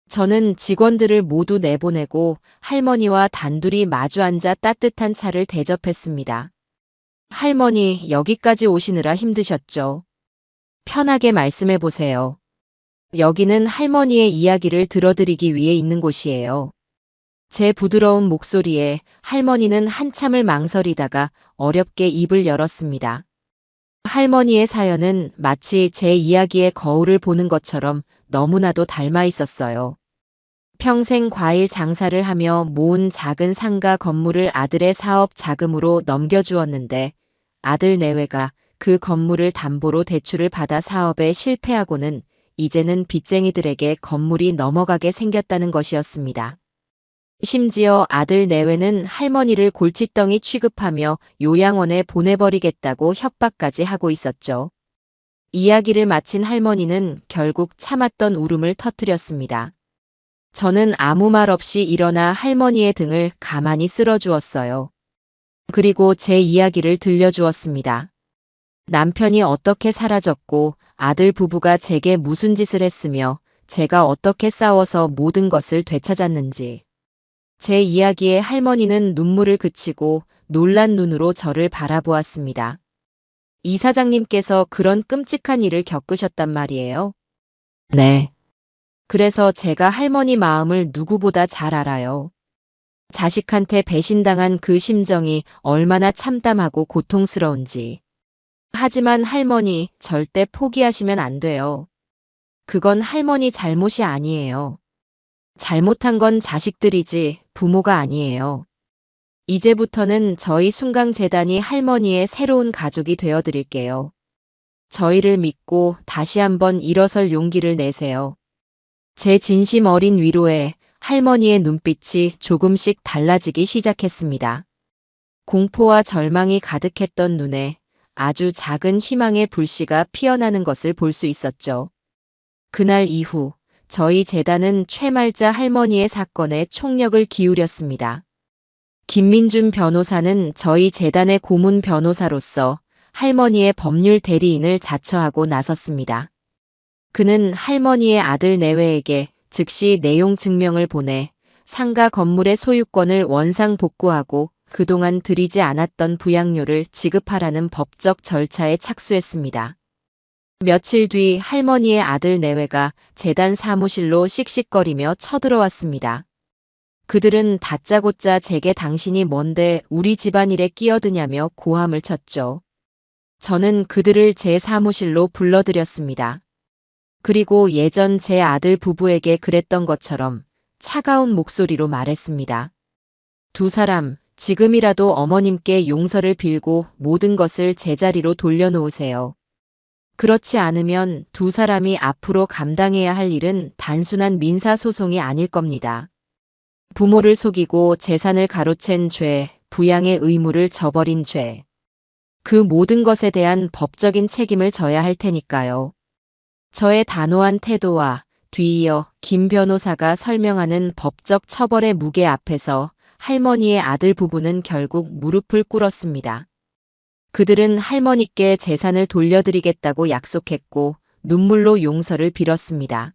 저는 직원들을 모두 내보내고 할머니와 단둘이 마주 앉아 따뜻한 차를 대접했습니다. 할머니, 여기까지 오시느라 힘드셨죠? 편하게 말씀해 보세요. 여기는 할머니의 이야기를 들어드리기 위해 있는 곳이에요. 제 부드러운 목소리에 할머니는 한참을 망설이다가 어렵게 입을 열었습니다. 할머니의 사연은 마치 제 이야기의 거울을 보는 것처럼 너무나도 닮아 있었어요. 평생 과일 장사를 하며 모은 작은 상가 건물을 아들의 사업 자금으로 넘겨주었는데 아들 내외가 그 건물을 담보로 대출을 받아 사업에 실패하고는 이제는 빚쟁이들에게 건물이 넘어가게 생겼다는 것이었습니다. 심지어 아들 내외는 할머니를 골칫덩이 취급하며 요양원에 보내버리겠다고 협박까지 하고 있었죠. 이야기를 마친 할머니는 결국 참았던 울음을 터뜨렸습니다. 저는 아무 말 없이 일어나 할머니의 등을 가만히 쓸어주었어요. 그리고 제 이야기를 들려주었습니다. 남편이 어떻게 사라졌고 아들 부부가 제게 무슨 짓을 했으며 제가 어떻게 싸워서 모든 것을 되찾았는지. 제 이야기에 할머니는 눈물을 그치고 놀란 눈으로 저를 바라보았습니다. 이사장님께서 그런 끔찍한 일을 겪으셨단 말이에요? 네. 그래서 제가 할머니 마음을 누구보다 잘 알아요. 자식한테 배신당한 그 심정이 얼마나 참담하고 고통스러운지. 하지만 할머니, 절대 포기하시면 안 돼요. 그건 할머니 잘못이 아니에요. 잘못한 건 자식들이지 부모가 아니에요. 이제부터는 저희 순강재단이 할머니의 새로운 가족이 되어드릴게요. 저희를 믿고 다시 한번 일어설 용기를 내세요. 제 진심 어린 위로에 할머니의 눈빛이 조금씩 달라지기 시작했습니다. 공포와 절망이 가득했던 눈에 아주 작은 희망의 불씨가 피어나는 것을 볼 수 있었죠. 그날 이후 저희 재단은 최말자 할머니의 사건에 총력을 기울였습니다. 김민준 변호사는 저희 재단의 고문 변호사로서 할머니의 법률 대리인을 자처하고 나섰습니다. 그는 할머니의 아들 내외에게 즉시 내용 증명을 보내 상가 건물의 소유권을 원상 복구하고 그동안 드리지 않았던 부양료를 지급하라는 법적 절차에 착수했습니다. 며칠 뒤 할머니의 아들 내외가 재단 사무실로 씩씩거리며 쳐들어왔습니다. 그들은 다짜고짜 제게 당신이 뭔데 우리 집안일에 끼어드냐며 고함을 쳤죠. 저는 그들을 제 사무실로 불러들였습니다. 그리고 예전 제 아들 부부에게 그랬던 것처럼 차가운 목소리로 말했습니다. 두 사람, 지금이라도 어머님께 용서를 빌고 모든 것을 제자리로 돌려놓으세요. 그렇지 않으면 두 사람이 앞으로 감당해야 할 일은 단순한 민사소송이 아닐 겁니다. 부모를 속이고 재산을 가로챈 죄, 부양의 의무를 저버린 죄. 그 모든 것에 대한 법적인 책임을 져야 할 테니까요. 저의 단호한 태도와 뒤이어 김 변호사가 설명하는 법적 처벌의 무게 앞에서 할머니의 아들 부부는 결국 무릎을 꿇었습니다. 그들은 할머니께 재산을 돌려드리겠다고 약속했고 눈물로 용서를 빌었습니다.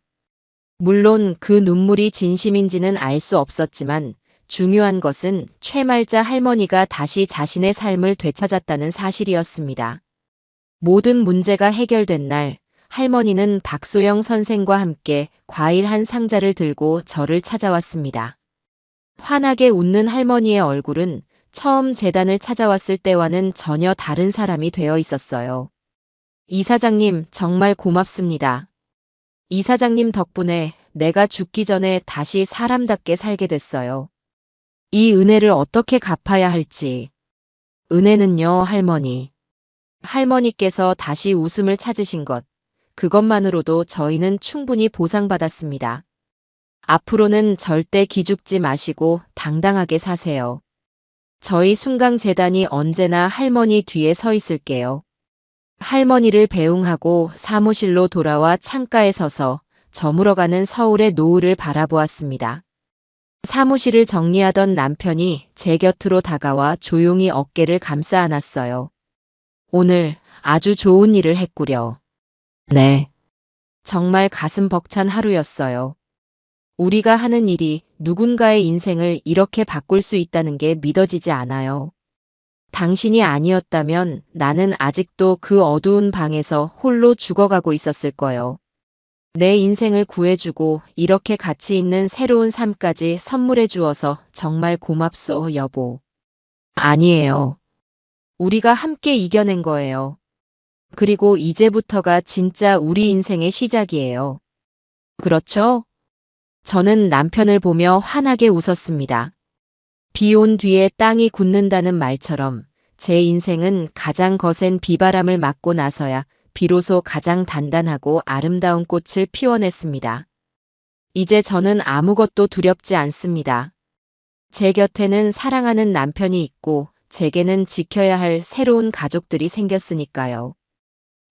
물론 그 눈물이 진심인지는 알 수 없었지만 중요한 것은 최말자 할머니가 다시 자신의 삶을 되찾았다는 사실이었습니다. 모든 문제가 해결된 날 할머니는 박소영 선생과 함께 과일 한 상자를 들고 저를 찾아왔습니다. 환하게 웃는 할머니의 얼굴은 처음 재단을 찾아왔을 때와는 전혀 다른 사람이 되어 있었어요. 이사장님, 정말 고맙습니다. 이사장님 덕분에 내가 죽기 전에 다시 사람답게 살게 됐어요. 이 은혜를 어떻게 갚아야 할지. 은혜는요, 할머니. 할머니께서 다시 웃음을 찾으신 것, 그것만으로도 저희는 충분히 보상받았습니다. 앞으로는 절대 기죽지 마시고 당당하게 사세요. 저희 순강재단이 언제나 할머니 뒤에 서 있을게요. 할머니를 배웅하고 사무실로 돌아와 창가에 서서 저물어가는 서울의 노을을 바라보았습니다. 사무실을 정리하던 남편이 제 곁으로 다가와 조용히 어깨를 감싸 안았어요. 오늘 아주 좋은 일을 했구려. 네. 정말 가슴 벅찬 하루였어요. 우리가 하는 일이 누군가의 인생을 이렇게 바꿀 수 있다는 게 믿어지지 않아요. 당신이 아니었다면 나는 아직도 그 어두운 방에서 홀로 죽어가고 있었을 거요. 내 인생을 구해주고 이렇게 가치 있는 새로운 삶까지 선물해 주어서 정말 고맙소, 여보. 아니에요. 우리가 함께 이겨낸 거예요. 그리고 이제부터가 진짜 우리 인생의 시작이에요. 그렇죠? 저는 남편을 보며 환하게 웃었습니다. 비 온 뒤에 땅이 굳는다는 말처럼 제 인생은 가장 거센 비바람을 맞고 나서야 비로소 가장 단단하고 아름다운 꽃을 피워냈습니다. 이제 저는 아무것도 두렵지 않습니다. 제 곁에는 사랑하는 남편이 있고 제게는 지켜야 할 새로운 가족들이 생겼으니까요.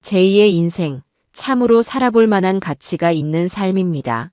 제2의 인생, 참으로 살아볼 만한 가치가 있는 삶입니다.